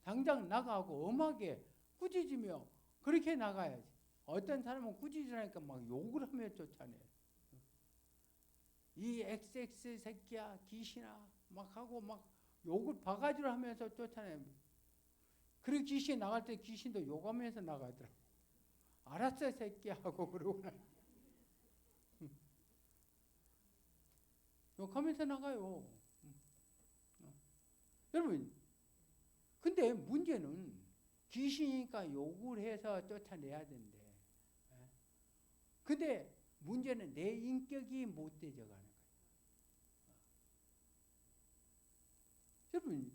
당장 나가고 엄하게 꾸짖으며 그렇게 나가야지. 어떤 사람은 꾸짖으라니까 막 욕을 하며 쫓아내. 이 XX 새끼야 귀신아 막 하고 막 욕을 바가지로 하면서 쫓아내요. 그리고 귀신 나갈 때 귀신도 욕하면서 나가더라고. 알았어 새끼야 하고 그러고 욕하면서 나가요. 여러분, 근데 문제는 귀신이니까 욕을 해서 쫓아내야 된대. 근데 문제는 내 인격이 못되져 가는 거예요. 여러분,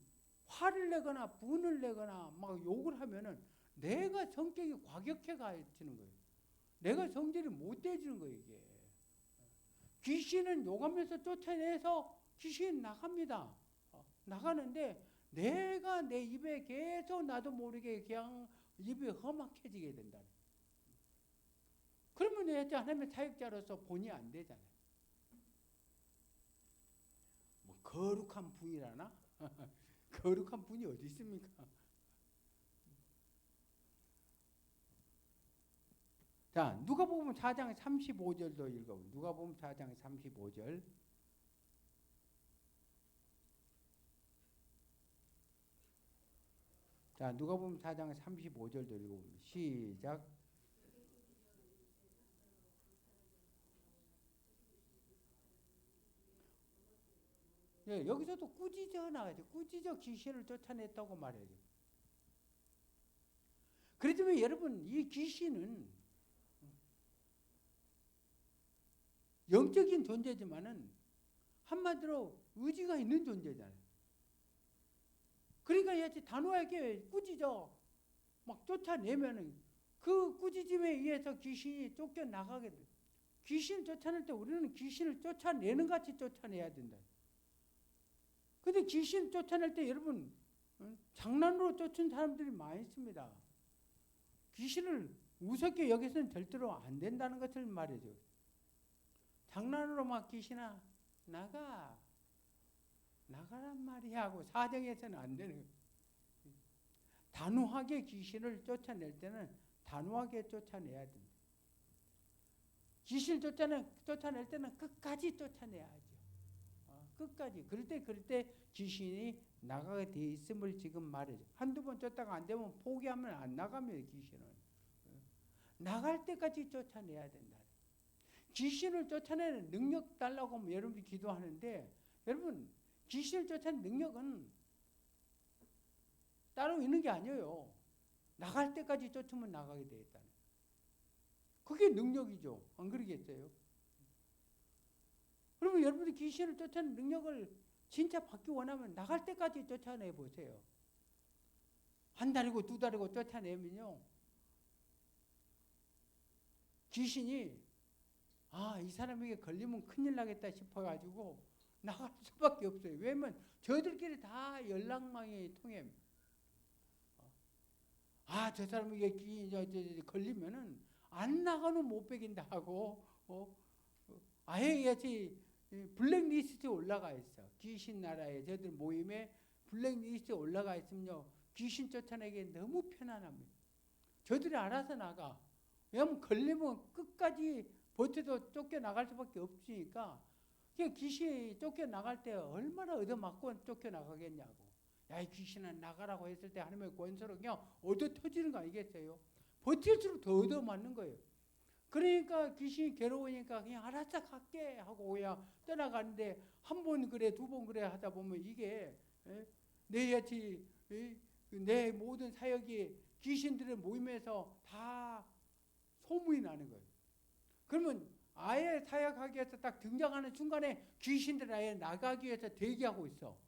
화를 내거나 분을 내거나 막 욕을 하면은 내가 성격이 과격해 가지는 거예요. 내가 성질이 못되지는 거예요, 이게. 귀신은 욕하면서 쫓아내서 귀신이 나갑니다. 나가는데 내가 내 입에 계속 나도 모르게 그냥 입이 험악해지게 된다. 그러면 내가 하나님의 사역자로서 본이 안 되잖아요. 뭐 거룩한 분이라나? 거룩한 분이 어디 있습니까? 자, 누가복음 4장 35절도 읽어보세요. 누가복음 4장 35절. 자, 누가복음 4장 35절도 읽어보세요. 시작. 예, 여기서도 꾸짖어 나가죠. 꾸짖어 귀신을 쫓아냈다고 말해요. 그렇지만 여러분, 이 귀신은 영적인 존재지만은 한마디로 의지가 있는 존재잖아요. 그러니까 야지 단호하게 꾸짖어 막 쫓아내면은 그 꾸짖음에 의해서 귀신이 쫓겨나가게 돼. 귀신을 쫓아낼 때 우리는 귀신을 쫓아내는 같이 쫓아내야 된다. 근데 귀신 쫓아낼 때 여러분 장난으로 쫓은 사람들이 많이 있습니다. 귀신을 우습게 여기서는 절대로 안 된다는 것을 말해줘. 장난으로 막 귀신아 나가란 말이야 하고 사정해서는 안 되는 거예요. 단호하게 귀신을 쫓아낼 때는 단호하게 쫓아내야 됩니다. 귀신을 쫓아낼 때는 끝까지 쫓아내야죠. 끝까지. 그럴 때 귀신이 나가게 돼 있음을 지금 말해줘. 한두 번 쫓다가 안 되면 포기하면 안 나가면 귀신은. 나갈 때까지 쫓아내야 된다. 귀신을 쫓아내는 능력 달라고 하면 여러분이 기도하는데 여러분 귀신을 쫓아내는 능력은 따로 있는 게 아니에요. 나갈 때까지 쫓으면 나가게 돼 있다는. 그게 능력이죠. 안 그러겠어요? 그러면 여러분이 귀신을 쫓아내는 능력을 진짜 받기 원하면 나갈 때까지 쫓아내 보세요. 한 달이고 두 달이고 쫓아내면요. 귀신이 이 사람에게 걸리면 큰일 나겠다 싶어가지고 나갈 수밖에 없어요. 왜냐면 저희들끼리 다 연락망이 통해. 저 사람에게 걸리면은 안 나가는 못 베긴다 하고 아예 같이 블랙리스트에 올라가 있어. 귀신 나라에 저들 모임에 블랙리스트에 올라가 있으면요. 귀신 쫓아내기 너무 편안합니다. 저들이 알아서 나가. 왜냐하면 걸리면 끝까지 버텨도 쫓겨나갈 수밖에 없으니까 귀신이 쫓겨나갈 때 얼마나 얻어맞고 쫓겨나가겠냐고. 야, 이 귀신아 나가라고 했을 때 하나님의 권세로 그냥 얻어 터지는 거 아니겠어요? 버틸수록 더 얻어맞는 거예요. 그러니까 귀신이 괴로우니까 그냥 알았어 갈게 하고 그냥 떠나가는데 한 번 그래 두 번 그래 하다 보면 이게 내 모든 사역이 귀신들의 모임에서 다 소문이 나는 거예요. 그러면 아예 사역하기 위해서 딱 등장하는 순간에 귀신들 아예 나가기 위해서 대기하고 있어.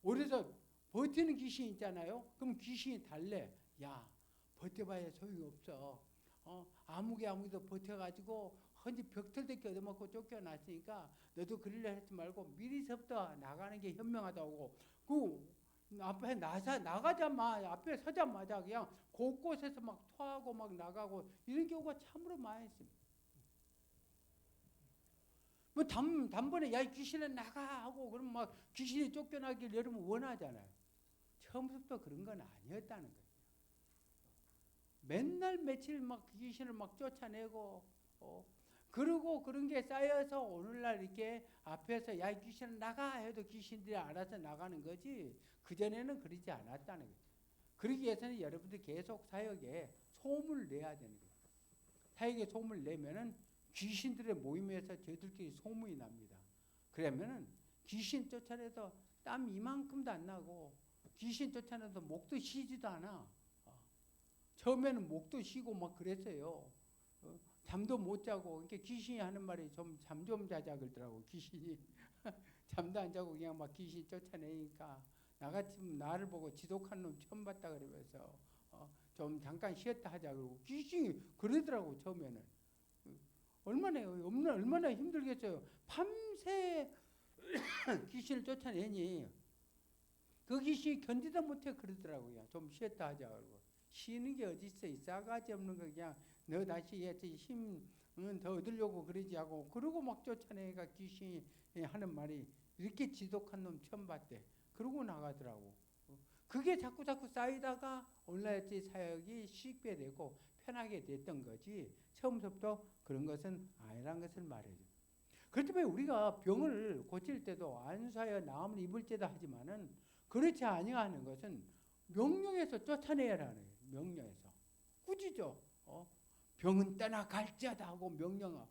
그래서 버티는 귀신이 있잖아요. 그럼 귀신이 달래. 야, 버텨봐야 소용이 없어. 아무개도 버텨가지고 헌지 벽털대기 얻어먹고 쫓겨났으니까 너도 그러려 하지 말고 미리서부터 나가는 게 현명하다고. 그 앞에 나가자마자 앞에 서자마자 그냥 곳곳에서 막 토하고 막 나가고 이런 경우가 참으로 많이 있습니다. 뭐 단번에 야 귀신은 나가 하고 그러면 막 귀신이 쫓겨나길 여러분 원하잖아요. 처음부터 그런 건 아니었다는 거예요. 맨날 며칠 막 귀신을 막 쫓아내고 그리고 그런 게 쌓여서 오늘날 이렇게 앞에서 야 귀신 나가 해도 귀신들이 알아서 나가는 거지 그전에는 그러지 않았다는 거예요. 그러기 위해서는 여러분들 계속 사역에 소문을 내야 되는 거예요. 사역에 소문을 내면은 귀신들의 모임에서 저들끼리 소문이 납니다. 그러면은 귀신 쫓아내서 땀 이만큼도 안 나고 귀신 쫓아내서 목도 쉬지도 않아. 처음에는 목도 쉬고 막 그랬어요. 잠도 못 자고 이렇게 귀신이 하는 말이 좀 잠 좀 자자 그러더라고. 귀신이 잠도 안 자고 그냥 막 귀신 쫓아내니까 나같으면 나를 보고 지독한 놈 처음 봤다 그러면서 좀 잠깐 쉬었다 하자 그러고 귀신이 그러더라고. 처음에는 얼마나 힘들겠어요. 밤새 귀신을 쫓아내니 그 귀신이 견디다 못해 그러더라고요. 좀 쉬었다 하자 그러고 쉬는 게 어디 있어? 싸가지 없는 거 그냥 너 다시 힘 더 얻으려고 그러지 하고 그러고 막 쫓아내니까 귀신이 하는 말이 이렇게 지독한 놈 처음 봤대. 그러고 나가더라고. 그게 자꾸 쌓이다가 온라인 사역이 쉽게 되고 편하게 됐던 거지 처음부터 그런 것은 아니란 것을 말해줘. 그렇기 때문에 우리가 병을 고칠 때도 안수하여 나음을 입을 때도 하지만은 그렇지 아니하는 것은 명령에서 쫓아내라는 거예요. 명령에서 꾸짖어. 병은 떠나갈지어다 하고 명령하.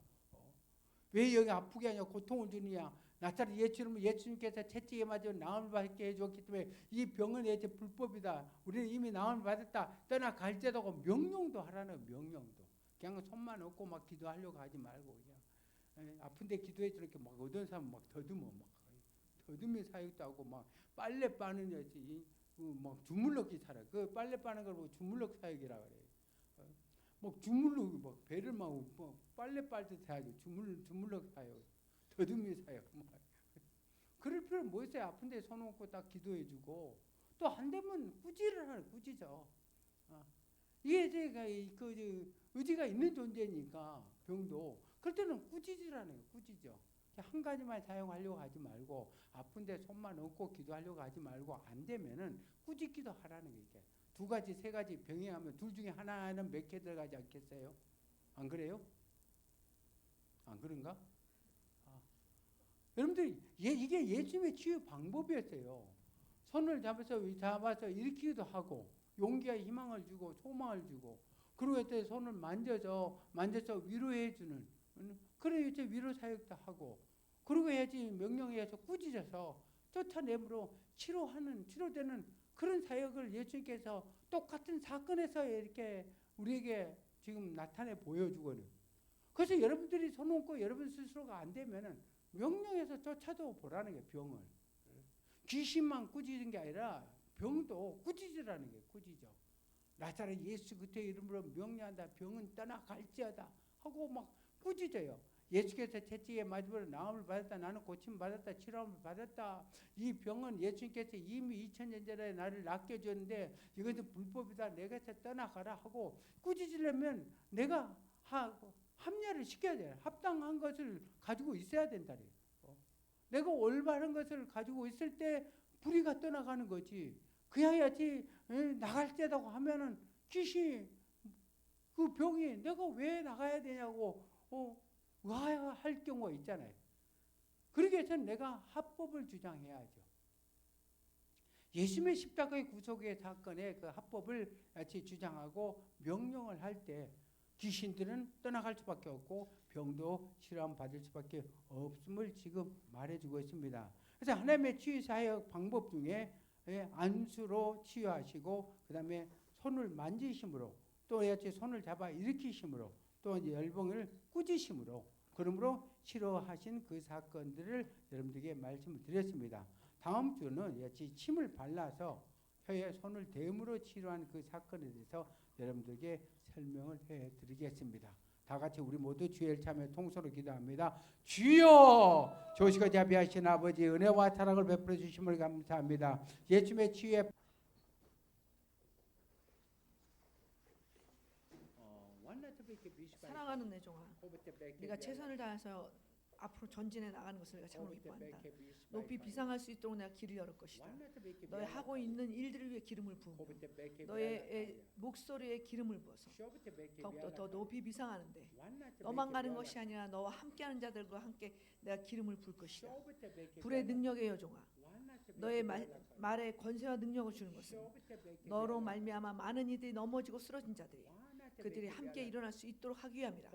왜 여기 아프게 하냐 고통을 주느냐. 나사렛 예수님께서 채찍에 맞아 나음을 받게 해줬기 때문에 이 병은 예체 불법이다. 우리는 이미 나음을 받았다. 떠나갈지어다 하고 명령도 하라는 명령도. 그냥 손만 얹고 막 기도하려고 하지 말고 그냥 아픈데 기도해 주니까 막 어떤 사람 막 더듬어 더듬이 사역도 하고 막 빨래 빠는 여지 막 주물럭이 살아. 그 빨래 빠는 걸 보고 주물럭 사역이라 그래. 막 주물럭 막 배를 막 빨래 빨듯 해야지 주물럭 사역, 더듬이 사역. 그럴 필요 뭐 있어요? 아픈데 손 얹고 딱 기도해주고 또 안 되면 꾸지를 하는 꾸지죠. 이게 제가 그 의지가 있는 존재니까 병도 그럴 때는 꾸지지라는 거예요. 꾸지죠. 한 가지만 사용하려고 하지 말고 아픈데 손만 얹고 기도하려고 하지 말고 안 되면은 꾸짖기도 하라는 게 이게 두 가지 세 가지 병행하면 둘 중에 하나는 몇 개 들어가지 않겠어요? 안 그래요? 안 그런가? 여러분들 이게 예수님의 치유 방법이었어요. 손을 잡아서 일으키기도 하고 용기와 희망을 주고 소망을 주고 그리고 이때 손을 만져서 위로해 주는 그런 이제 위로 사역도 하고 그리고 해야지 명령해서 꾸짖어서 쫓아내므로 치료되는 그런 사역을 예수님께서 똑같은 사건에서 이렇게 우리에게 지금 나타내 보여주거든요. 그래서 여러분들이 손 얹고 여러분 스스로가 안 되면은 명령해서 쫓아도 보라는 게 병을 귀신만 꾸짖는 게 아니라 병도 꾸짖으라는 게 꾸짖어. 나사렛 예수 그리스도의 이름으로 명령한다. 병은 떠나갈지어다 하고 막 꾸짖어요. 예수께서 채찍에 맞으므로 나음을 받았다. 나는 고침 받았다. 치료함을 받았다. 이 병은 예수님께서 이미 2000년 전에 나를 낫게 줬는데 이것은 불법이다. 내게서 떠나가라 하고 꾸짖으려면 내가 합리화를 시켜야 돼. 합당한 것을 가지고 있어야 된다. 내가 올바른 것을 가지고 있을 때 불의가 떠나가는 거지. 그래야지 나갈 때라고 하면은 귀신이 그 병이 내가 왜 나가야 되냐고 할 경우가 있잖아요. 그러기 위해서는 내가 합법을 주장해야죠. 예수님의 십자가의 구속의 사건의 그 합법을 같이 주장하고 명령을 할 때 귀신들은 떠나갈 수밖에 없고 병도 치료함 받을 수밖에 없음을 지금 말해주고 있습니다. 그래서 하나님의 치유사역 방법 중에 안수로 치유하시고 그 다음에 손을 만지심으로 또 손을 잡아 일으키심으로 또 이제 열병을 꾸짖으심으로 그러므로 치료하신 그 사건들을 여러분들에게 말씀을 드렸습니다. 다음 주는 침을 발라서 혀에 손을 대므로 치료한 그 사건에 대해서 여러분들에게 설명을 해드리겠습니다. 다 같이 우리 모두 주의 참여 통소로 기도합니다. 주여 조시고 자비하신 아버지 은혜와 사랑을 베풀어 주심을 감사합니다. 예수님의 치유에 사랑하는 내 종아, 네가 최선을 다해서 앞으로 전진해 나가는 것을 내가 참으로 기뻐한다. 높이 비상할 수 있도록 내가 길을 열을 것이다. 너의 하고 있는 일들을 위해 기름을 부으며 너의 목소리에 기름을 부어서 더욱더 더 높이 비상하는데 너만 가는 것이 아니라 너와 함께하는 자들과 함께 내가 기름을 부을 것이다. 불의 능력의 여종아, 너의 말에 권세와 능력을 주는 것은 너로 말미암아 많은 이들이 넘어지고 쓰러진 자들이 그들이 함께 일어날 수 있도록 하기 위함이라.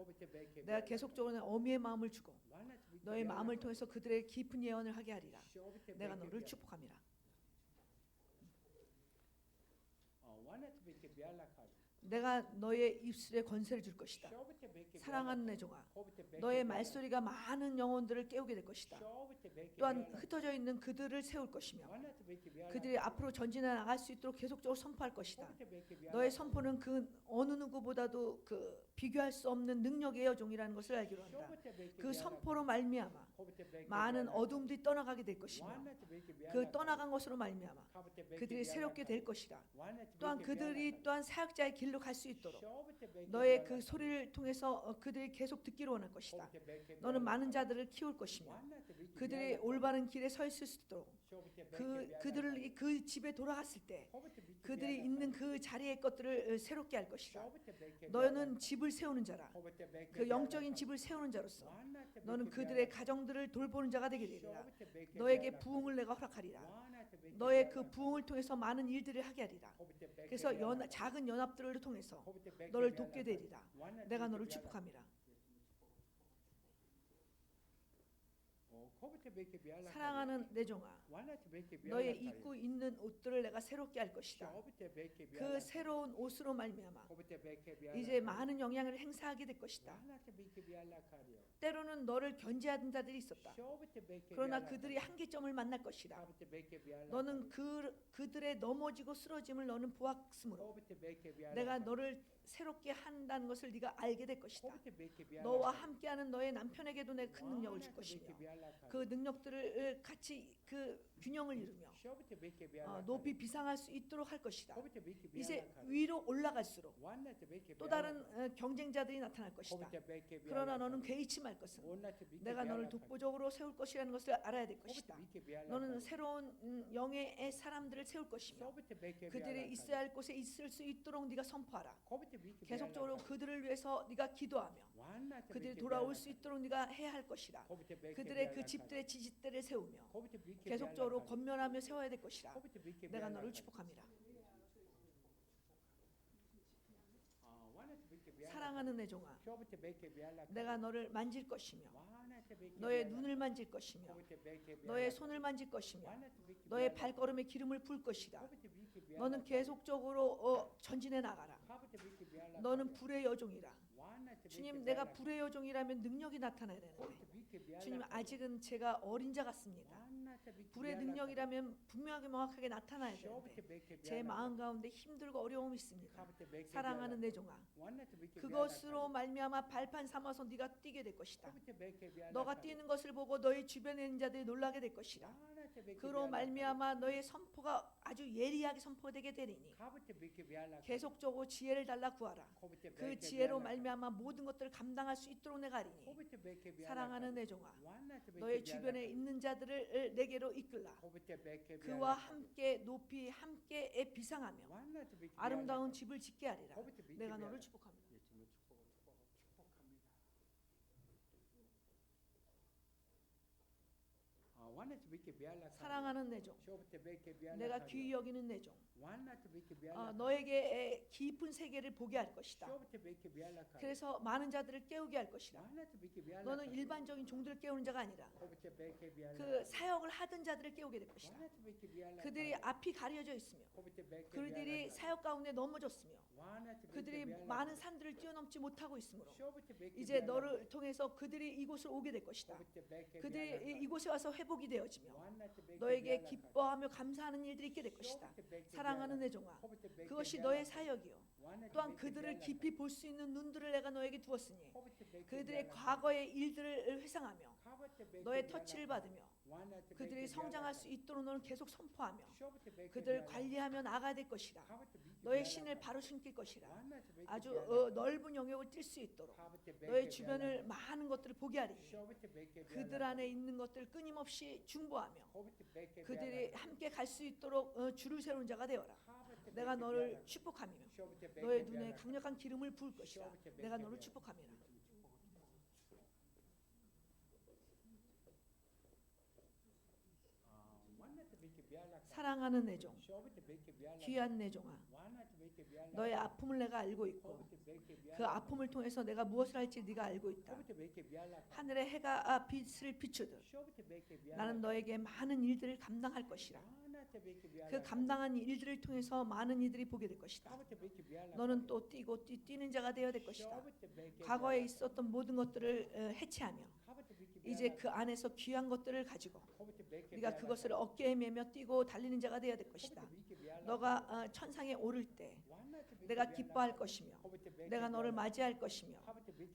내가 계속적으로 어미의 마음을 주고 너의 마음을 통해서 그들의 깊은 예언을 하게 하리라. 내가 너를 축복함이라. 내가 너의 입술에 권세를 줄 것이다. 사랑하는 내 종아, 너의 말소리가 많은 영혼들을 깨우게 될 것이다. 또한 흩어져 있는 그들을 세울 것이며 그들이 앞으로 전진해 나갈 수 있도록 계속적으로 선포할 것이다. 너의 선포는 그 어느 누구보다도 그 비교할 수 없는 능력의 여종이라는 것을 알기로 한다. 그 선포로 말미암아 많은 어둠들이 떠나가게 될 것이며 그 떠나간 것으로 말미암아 그들이 새롭게 될 것이다. 또한 그들이 또한 사역자의 길로 갈 수 있도록 너의 그 소리를 통해서 그들이 계속 듣기를 원할 것이다. 너는 많은 자들을 키울 것이며 그들이 올바른 길에 서 있을 수 있도록 그들을 그 집에 돌아갔을 때 그들이 있는 그 자리의 것들을 새롭게 할 것이다. 너는 집을 세우는 자라. 그 영적인 집을 세우는 자로서 너는 그들의 가정들을 돌보는 자가 되게 되리라. 너에게 부흥을 내가 허락하리라. 너의 그 부흥을 통해서 많은 일들을 하게 하리라. 그래서 작은 연합들을 통해서 너를 돕게 되리라. 내가 너를 축복함이라. 사랑하는 내 종아, 너의 입고 있는 옷들을 내가 새롭게 할 것이다. 그 새로운 옷으로 말미암아 이제 많은 영향을 행사하게 될 것이다. 때로는 너를 견제하던 자들이 있었다. 그러나 그들이 한계점을 만날 것이다. 너는 그들의 넘어지고 쓰러짐을 너는 보았으므로 내가 너를 새롭게 한다는 것을 네가 알게 될 것이다. 너와 함께하는 너의 남편에게도 내가 큰 능력을 줄 것이며 그 능력들을 같이 그 균형을 이루며 높이 비상할 수 있도록 할 것이다. 이제 위로 올라갈수록 또 다른 경쟁자들이 나타날 것이다. 그러나 너는 개의치 말 것은 내가 너를 독보적으로 세울 것이라는 것을 알아야 될 것이다. 너는 새로운 영의 사람들을 세울 것이며 그들이 있어야 할 곳에 있을 수 있도록 네가 선포하라. 계속적으로 그들을 위해서 네가 기도하며 그들이 돌아올 수 있도록 네가 해야 할 것이다. 그들의 그 집들의 지지대를 세우며 계속적으로 건면하며 세워야 될 것이다. 내가 너를 축복합니다. 사랑하는 내 종아, 내가 너를 만질 것이며 너의 눈을 만질 것이며 너의 손을 만질 것이며 너의 발걸음에 기름을 부을 것이다. 너는 계속적으로 전진해 나가라. 너는 불의 여종이라. 주님, 내가 불의 여종이라면 능력이 나타나야 되는데 주님, 아직은 제가 어린 자 같습니다. 불의 능력이라면 분명하게 명확하게 나타나야 되는데 제 마음 가운데 힘들고 어려움이 있습니다. 사랑하는 내 종아, 그것으로 말미암아 발판 삼아서 네가 뛰게 될 것이다. 너가 뛰는 것을 보고 너의 주변에 있는 자들이 놀라게 될 것이다. 그로 말미암아 너의 선포가 아주 예리하게 선포되게 되리니 계속적으로 지혜를 달라 구하라. 그 지혜로 말미암아 모든 것들을 감당할 수 있도록 내가 하리니 사랑하는 내 종아, 너의 주변에 있는 자들을 내게로 이끌라. 그와 함께 높이 함께 비상하며 아름다운 집을 짓게 하리라. 내가 너를 축복합니다. 사랑하는 내 종, 내가 귀히 여기는 내 종, 너에게 깊은 세계를 보게 할 것이다. 그래서 많은 자들을 깨우게 할 것이다. 너는 일반적인 종들을 깨우는 자가 아니라 그 사역을 하던 자들을 깨우게 될 것이다. 그들이 앞이 가려져 있으며 그들이 사역 가운데 넘어졌으며 그들이 많은 산들을 뛰어넘지 못하고 있으므로 이제 너를 통해서 그들이 이곳을 오게 될 것이다. 그들이 이곳에 와서 회복이 되어지며 너에게 기뻐하며 감사하는 일들이 있게 될 것이다. 사랑하는 내 종아, 그것이 너의 사역이요 또한 그들을 깊이 볼 수 있는 눈들을 내가 너에게 두었으니 그들의 과거의 일들을 회상하며 너의 터치를 받으며 그들이 성장할 수 있도록 너는 계속 선포하며 그들을 관리하며 나아가야 될 것이라. 너의 신을 바로 숨길 것이라. 아주 넓은 영역을 뛸 수 있도록 너의 주변을 많은 것들을 보게 하리니 그들 안에 있는 것들을 끊임없이 중보하며 그들이 함께 갈 수 있도록 줄을 세우는 자가 되어라. 내가 너를 축복하며 너의 눈에 강력한 기름을 부을 것이라. 내가 너를 축복하며 사랑하는 내 종, 귀한 내 종아, 너의 아픔을 내가 알고 있고 그 아픔을 통해서 내가 무엇을 할지 네가 알고 있다. 하늘의 해가 빛을 비추듯 나는 너에게 많은 일들을 감당할 것이라. 그 감당한 일들을 통해서 많은 이들이 보게 될 것이다. 너는 또 뛰는 자가 되어야 될 것이다. 과거에 있었던 모든 것들을 해체하며 이제 그 안에서 귀한 것들을 가지고 네가 그것을 어깨에 메며 뛰고 달리는 자가 되어야 될 것이다. 너가 천상에 오를 때 내가 기뻐할 것이며 내가 너를 맞이할 것이며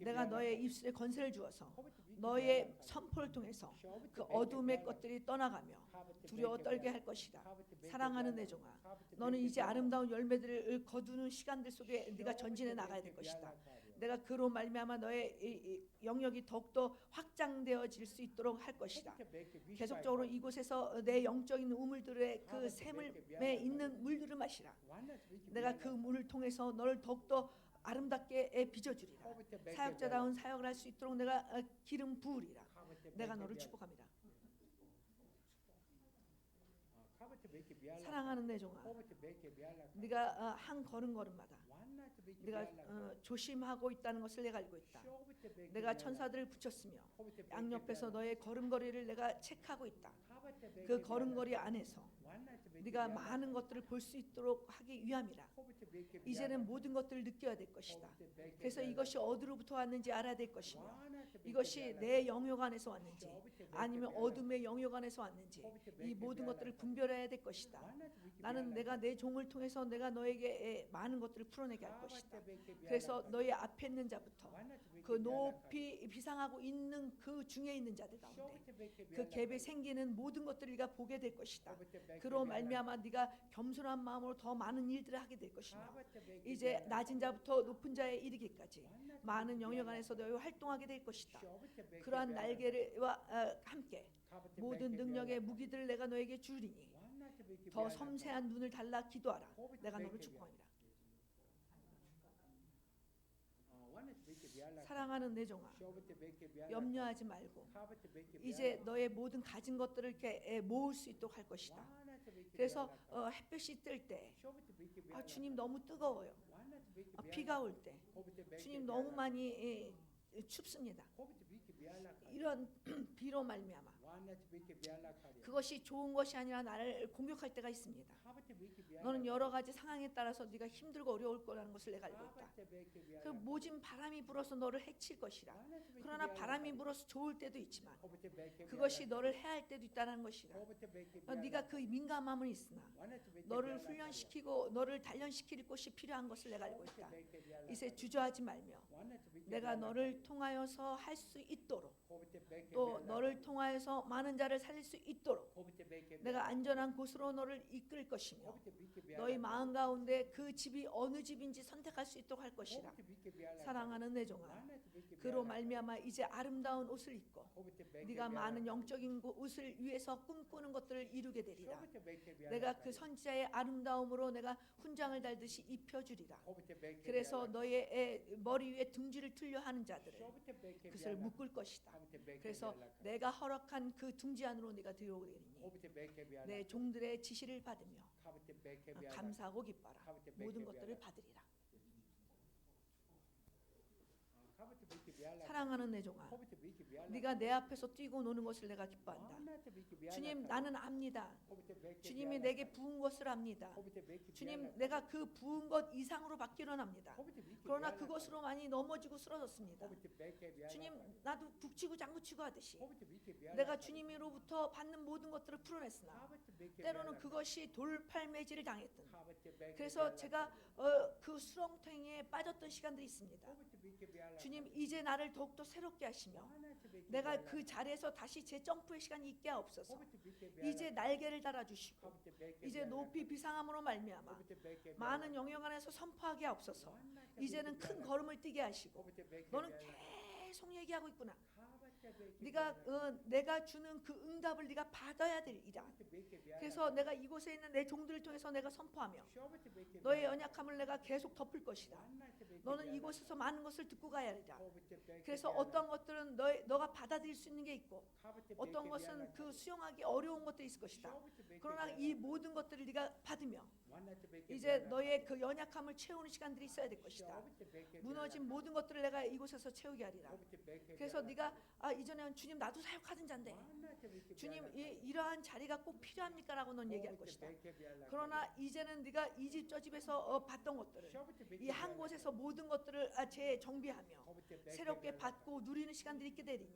내가 너의 입술에 권세를 주어서 너의 선포를 통해서 그 어둠의 것들이 떠나가며 두려워 떨게 할 것이다. 사랑하는 내 종아, 너는 이제 아름다운 열매들을 거두는 시간들 속에 네가 전진해 나가야 될 것이다. 내가 그로 말미암아 너의 이 영역이 더욱더 확장되어질 수 있도록 할 것이다. 계속적으로 이곳에서 내 영적인 우물들의 그 샘에 있는 물들을 마시라. 내가 그 물을 통해서 너를 더욱더 아름답게 빚어주리라. 사역자다운 사역을 할 수 있도록 내가 기름 부으리라. 내가 너를 축복합니다. 사랑하는 내 종아, 네가 한 걸음걸음마다 네가 조심하고 있다는 것을 내가 알고 있다. 내가 천사들을 붙였으며 양옆에서 너의 걸음걸이를 내가 체크하고 있다. 그 걸음걸이 안에서 네가 많은 것들을 볼 수 있도록 하기 위함이라. 이제는 모든 것들을 느껴야 될 것이다. 그래서 이것이 어디로부터 왔는지 알아야 될 것이며 이것이 내 영역 안에서 왔는지 아니면 어둠의 영역 안에서 왔는지 이 모든 것들을 분별해야 될 것이다. 나는 내가 내 종을 통해서 내가 너에게 많은 것들을 풀어내게 할 것이다. 그래서 너의 앞에 있는 자부터 그 높이 비상하고 있는 그 중에 있는 자들 가운데 그 갭이 생기는 모든 것들을 네가 보게 될 것이다. 그로 말미암아 네가 겸손한 마음으로 더 많은 일들을 하게 될 것이며 이제 낮은 자부터 높은 자에 이르기까지 많은 영역 안에서 너희 활동하게 될 것이다. 그러한 날개와 함께 모든 능력의 무기들을 내가 너에게 주리니 더 섬세한 눈을 달라 기도하라. 내가 너를 축복합니다. 사랑하는 내 종아, 염려하지 말고 이제 너의 모든 가진 것들을 이렇게 모을 수 있도록 할 것이다. 그래서 햇볕이 뜰 때 주님 너무 뜨거워요. 비가 올 때 주님 너무 많이 춥습니다. 이런 비로 말미암아 그것이 좋은 것이 아니라 나를 공격할 때가 있습니다. 너는 여러 가지 상황에 따라서 네가 힘들고 어려울 거라는 것을 내가 알고 있다. 그 모진 바람이 불어서 너를 해칠 것이라. 그러나 바람이 불어서 좋을 때도 있지만 그것이 너를 해할 때도 있다는 것이라. 네가 그 민감함은 있으나 너를 훈련시키고 너를 단련시킬 것이 필요한 것을 내가 알고 있다. 이제 주저하지 말며 내가 너를 통하여서 할 수 있도록 또 너를 통하여서 많은 자를 살릴 수 있도록 내가 안전한 곳으로 너를 이끌 것이며 너희 마음 가운데 그 집이 어느 집인지 선택할 수 있도록 할 것이라. 사랑하는 내 종아, 그로 말미암아 이제 아름다운 옷을 입고 네가 많은 영적인 옷을 위해서 꿈꾸는 것들을 이루게 되리라. 내가 그 선지자의 아름다움으로 내가 훈장을 달듯이 입혀주리라. 그래서 너의 머리 위에 둥지를 틀려 하는 자들을 그것을 묶을 것이다. 그래서 내가 허락한 그 둥지 안으로 네가 들어오게 되리니 내 종들의 지시를 받으며 감사하고 기뻐라. 모든 것들을 받으리라. 사랑하는 내 종아, 네가 내 앞에서 뛰고 노는 것을 내가 기뻐한다. 주님, 나는 압니다. 주님이 내게 부은 것을 압니다. 주님, 내가 그 부은 것 이상으로 받기 원합니다. 그러나 그것으로 많이 넘어지고 쓰러졌습니다. 주님, 나도 북치고 장구치고 하듯이 내가 주님으로부터 받는 모든 것들을 풀어냈으나 때로는 그것이 돌팔매질을 당했던, 그래서 제가 그 수렁탱이에 빠졌던 시간들이 있습니다. 주님, 이제 나를 더욱더 새롭게 하시며 내가 그 자리에서 다시 재점프의 시간이 있게 하옵소서. 이제 날개를 달아주시고 이제 높이 비상함으로 말미암아 많은 영역 안에서 선포하게 하옵소서. 이제는 큰 걸음을 뛰게 하시고, 너는 계속 얘기하고 있구나. 네가 내가 주는 그 응답을 네가 받아야 되리라. 그래서 내가 이곳에 있는 내 종들을 통해서 내가 선포하며 너의 연약함을 내가 계속 덮을 것이다. 너는 이곳에서 많은 것을 듣고 가야 하리라. 그래서 어떤 것들은 너가 받아들일 수 있는 게 있고 어떤 것은 그 수용하기 어려운 것들이 있을 것이다. 그러나 이 모든 것들을 네가 받으며 이제 너의 그 연약함을 채우는 시간들이 있어야 될 것이다. 무너진 모든 것들을 내가 이곳에서 채우게 하리라. 그래서 네가 이전에는 주님 나도 사역하던 자인데 주님 이러한 자리가 꼭 필요합니까? 라고 넌 얘기할 것이다. 그러나 이제는 네가 이 집 저 집에서 봤던 것들을 이 한 곳에서 모든 것들을 재정비하며 새롭게 받고 누리는 시간들이 있게 되리니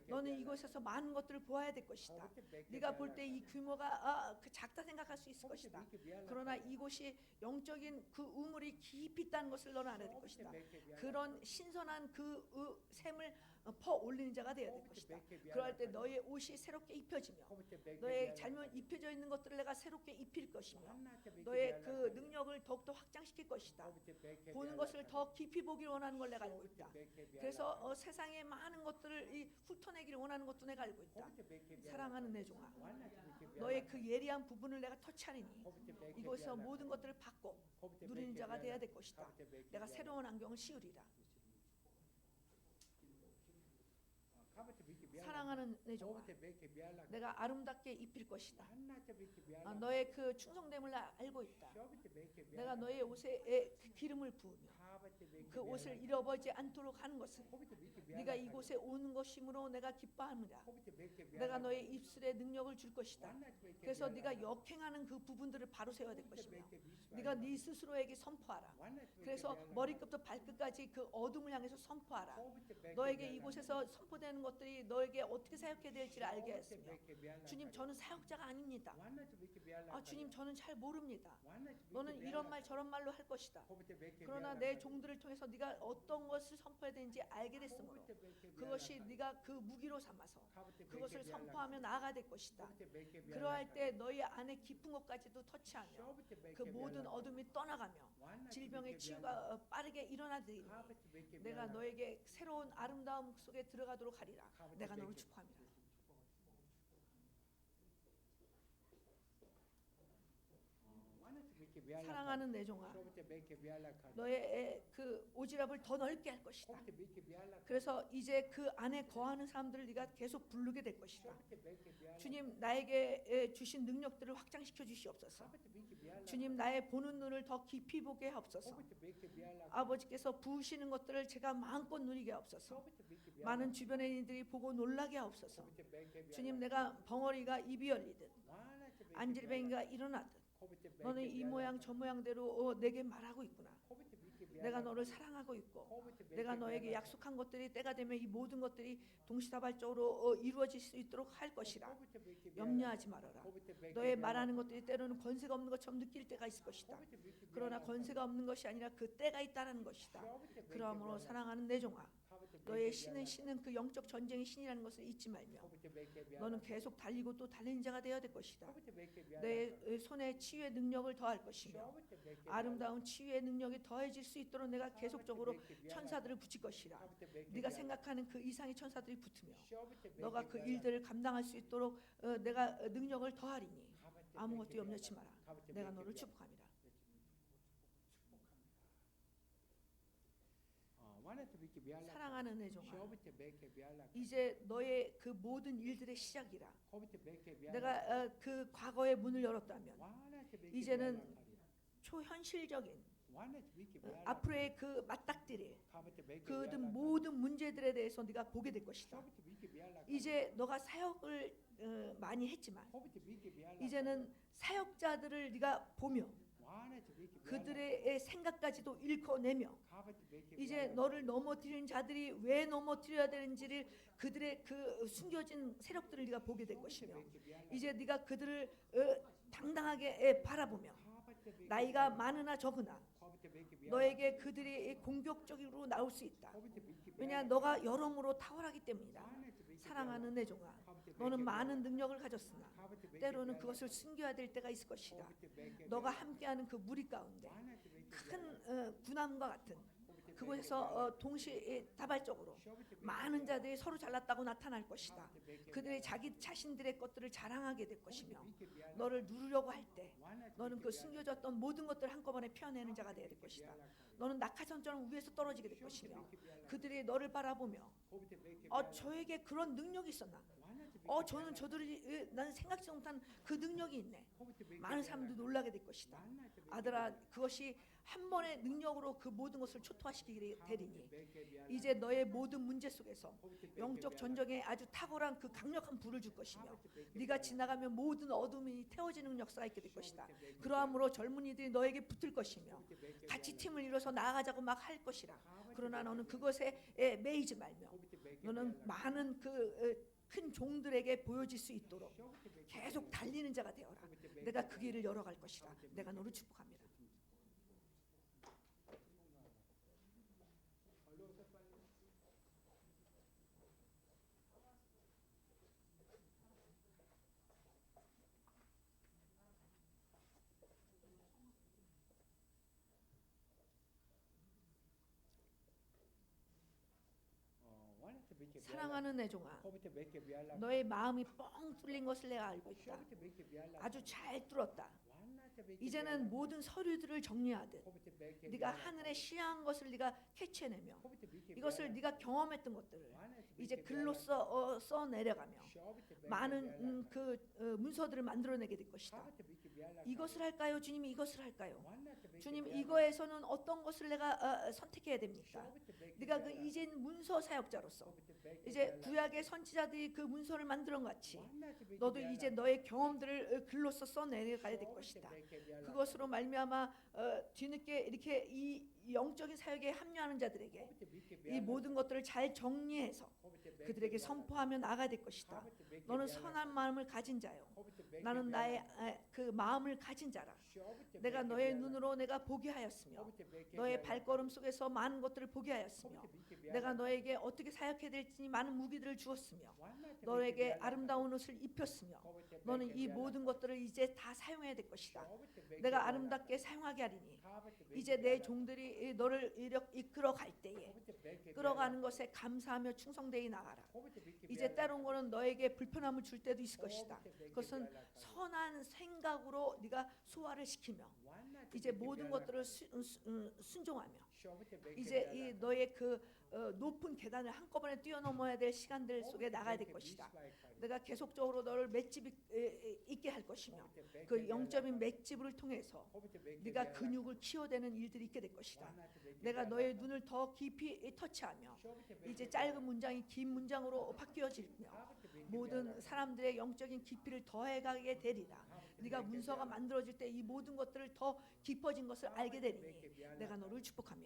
너는 이곳에서 많은 것들을 보아야 될 것이다. 네가 볼 때 이 규모가 작다 생각할 수 있을 것이다. 그러나 이곳이 영적인 그 우물이 깊이 있다는 것을 너는 알아야 될 것이다. 그런 신선한 그 샘을 퍼 올리는 자가 되어야 될 것이다. 그럴 때 너의 옷이 새롭게 입혀지며 너의 잘못 입혀져 있는 것들을 내가 새롭게 입힐 것이며 너의 그 능력을 더욱더 확장시킬 것이다. 보는 것을 더 깊이 보기를 원하는 걸 내가 알고 있다. 그래서 세상의 많은 것들을 훑어내기를 원하는 것도 내가 알고 있다. 사랑하는 내 종아, 너의 그 예리한 부분을 내가 터치하리니 이곳에서 모든 것들을 받고 누리는 자가 되어야 될 것이다. 내가 새로운 안경을 씌우리라. 사랑하는 내 종아, 내가 아름답게 입힐 것이다. 너의 그 충성됨을 알고 있다. 내가 너의 옷에 기름을 부으며 그 옷을 잃어버리지 않도록 하는 것은 네가 이곳에 오는 것이므로 내가 기뻐합니다. 내가 너의 입술에 능력을 줄 것이다. 그래서 네가 역행하는 그 부분들을 바로 세워야 될 것이며 네가 네 스스로에게 선포하라. 그래서 머리끝부터 발끝까지 그 어둠을 향해서 선포하라. 너에게 이곳에서 선포되는 것들이 너에게 어떻게 사역해야 될지를 알게 했으며 주님, 저는 사역자가 아닙니다. 주님, 저는 잘 모릅니다. 너는 이런 말 저런 말로 할 것이다. 그러나 내 종들을 통해서 네가 어떤 것을 선포해야 되는지 알게 됐으므로 그것이 네가 그 무기로 삼아서 그것을 선포하며 나아가야 될 것이다. 그러할 때 너희 안에 깊은 것까지도 터치하며 그 모든 어둠이 떠나가며 질병의 치유가 빠르게 일어나되니 내가 너에게 새로운 아름다움 속에 들어가도록 하리라. 내가 너를 축복합니다. 사랑하는 내 종아, 너의 그 오지랖을 더 넓게 할 것이다. 그래서 이제 그 안에 거하는 사람들을 네가 계속 부르게 될 것이다. 주님, 나에게 주신 능력들을 확장시켜 주시옵소서. 주님, 나의 보는 눈을 더 깊이 보게 하옵소서. 아버지께서 부으시는 것들을 제가 마음껏 누리게 하옵소서. 많은 주변의 이들이 보고 놀라게 하옵소서. 주님, 내가 벙어리가 입이 열리듯 안질뱅이가 일어나듯 너는 이 모양 저 모양대로 내게 말하고 있구나. 내가 너를 사랑하고 있고 내가 너에게 약속한 것들이 때가 되면 이 모든 것들이 동시다발적으로 이루어질 수 있도록 할 것이라. 염려하지 말아라. 너의 말하는 것들이 때로는 권세가 없는 것처럼 느낄 때가 있을 것이다. 그러나 권세가 없는 것이 아니라 그 때가 있다는 것이다. 그러므로 사랑하는 내 종아, 너의 신은 그 영적 전쟁의 신이라는 것을 잊지 말며 너는 계속 달리고 또 달리는 자가 되어야 될 것이다. 내 손에 치유의 능력을 더할 것이며 아름다운 치유의 능력이 더해질 수 있도록 내가 계속적으로 천사들을 붙일 것이라. 네가 생각하는 그 이상의 천사들이 붙으며 너가 그 일들을 감당할 수 있도록 내가 능력을 더하리니 아무것도 염려치 마라. 내가 너를 축복합니다. 사랑하는 내 종아, 이제 너의 그 모든 일들의 시작이라. 내가 그 과거의 문을 열었다면 이제는 초현실적인 앞으로의 그 맞닥뜨릴 그 모든 문제들에 대해서 네가 보게 될 것이다. 이제 너가 사역을 많이 했지만 이제는 사역자들을 네가 보며 그들의 생각까지도 읽어내며 이제 너를 넘어뜨리는 자들이 왜 넘어뜨려야 되는지를 그들의 그 숨겨진 세력들을 네가 보게 될 것이며 이제 네가 그들을 당당하게 바라보며 나이가 많으나 적으나 너에게 그들이 공격적으로 나올 수 있다. 왜냐 너가 여러모로 탁월하기 때문이다. 사랑하는 내 종아, 너는 많은 능력을 가졌으나 때로는 그것을 숨겨야 될 때가 있을 것이다. 너가 함께하는 그 무리 가운데 큰 군함과 같은 그곳에서 동시에 다발적으로 많은 자들이 서로 잘났다고 나타날 것이다. 그들의 자기 자신들의 것들을 자랑하게 될 것이며 너를 누르려고 할 때 너는 그 숨겨졌던 모든 것들을 한꺼번에 펴내는 자가 되어야 될 것이다. 너는 낙하산처럼 위에서 떨어지게 될 것이며 그들이 너를 바라보며 저에게 그런 능력이 있었나? 저는 저들이 나는 생각지 못한 그 능력이 있네. 많은 사람들이 놀라게 될 것이다. 아들아, 그것이 한 번의 능력으로 그 모든 것을 초토화시키게 되리니 이제 너의 모든 문제 속에서 영적 전쟁에 아주 탁월한 그 강력한 불을 줄 것이며 네가 지나가면 모든 어둠이 태워지는 역사가 있게 될 것이다. 그러함으로 젊은이들이 너에게 붙을 것이며 같이 팀을 이뤄서 나아가자고 막 할 것이라. 그러나 너는 그것에 매이지 말며 너는 많은 그 큰 종들에게 보여질 수 있도록 계속 달리는 자가 되어라. 내가 그 길을 열어갈 것이라. 내가 너를 축복합니다. 사랑하는 내 종아, 너의 마음이 뻥 뚫린 것을 내가 알고 있다. 아주 잘 뚫었다. 이제는 모든 서류들을 정리하듯 네가 하늘에 시향한 것을 네가 캐치해내며 이것을 네가 경험했던 것들을 이제 글로써 써내려가며 많은 문서들을 만들어내게 될 것이다. 이것을 할까요? 주님이 이것을 할까요? 주님, 이거에서는 어떤 것을 내가 선택해야 됩니까? 네가 그 이젠 문서 사역자로서 이제 구약의 선지자들이 그 문서를 만들어 같이 너도 이제 너의 경험들을 글로써 써내려가야 될 것이다. 그것으로 말미암아 뒤늦게 이렇게 이 영적인 사역에 합류하는 자들에게 이 모든 것들을 잘 정리해서 그들에게 선포하며 나가야 될 것이다. 너는 선한 마음을 가진 자요, 나는 나의 그 마음을 가진 자라. 내가 너의 눈으로 내가 보게 하였으며 너의 발걸음 속에서 많은 것들을 보게 하였으며 내가 너에게 어떻게 사역해야 될지 많은 무기들을 주었으며 너에게 아름다운 옷을 입혔으며 너는 이 모든 것들을 이제 다 사용해야 될 것이다. 내가 아름답게 사용하게 하리니 이제 내 종들이 너를 이끌어 갈 때에 끌어가는 것에 감사하며 충성되이 나가라. 이제 때론 거는 너에게 불편함을 줄 때도 있을 것이다. 그것은 선한 생각으로 네가 소화를 시키며 이제 모든 것들을 순종하며 이제 이 너의 그 높은 계단을 한꺼번에 뛰어넘어야 될 시간들 속에 나가야 될 것이다. 내가 계속적으로 너를 맷집 있게 할 것이며 그 영적인 맷집을 통해서 네가 근육을 키워내는 일들이 있게 될 것이다. 내가 너의 눈을 더 깊이 터치하며 이제 짧은 문장이 긴 문장으로 바뀌어지며 모든 사람들의 영적인 깊이를 더해가게 되리라. 네가 문서가 만들어질 때 이 모든 것들을 더 깊어진 것을 알게 되리니 내가 너를 축복합니다.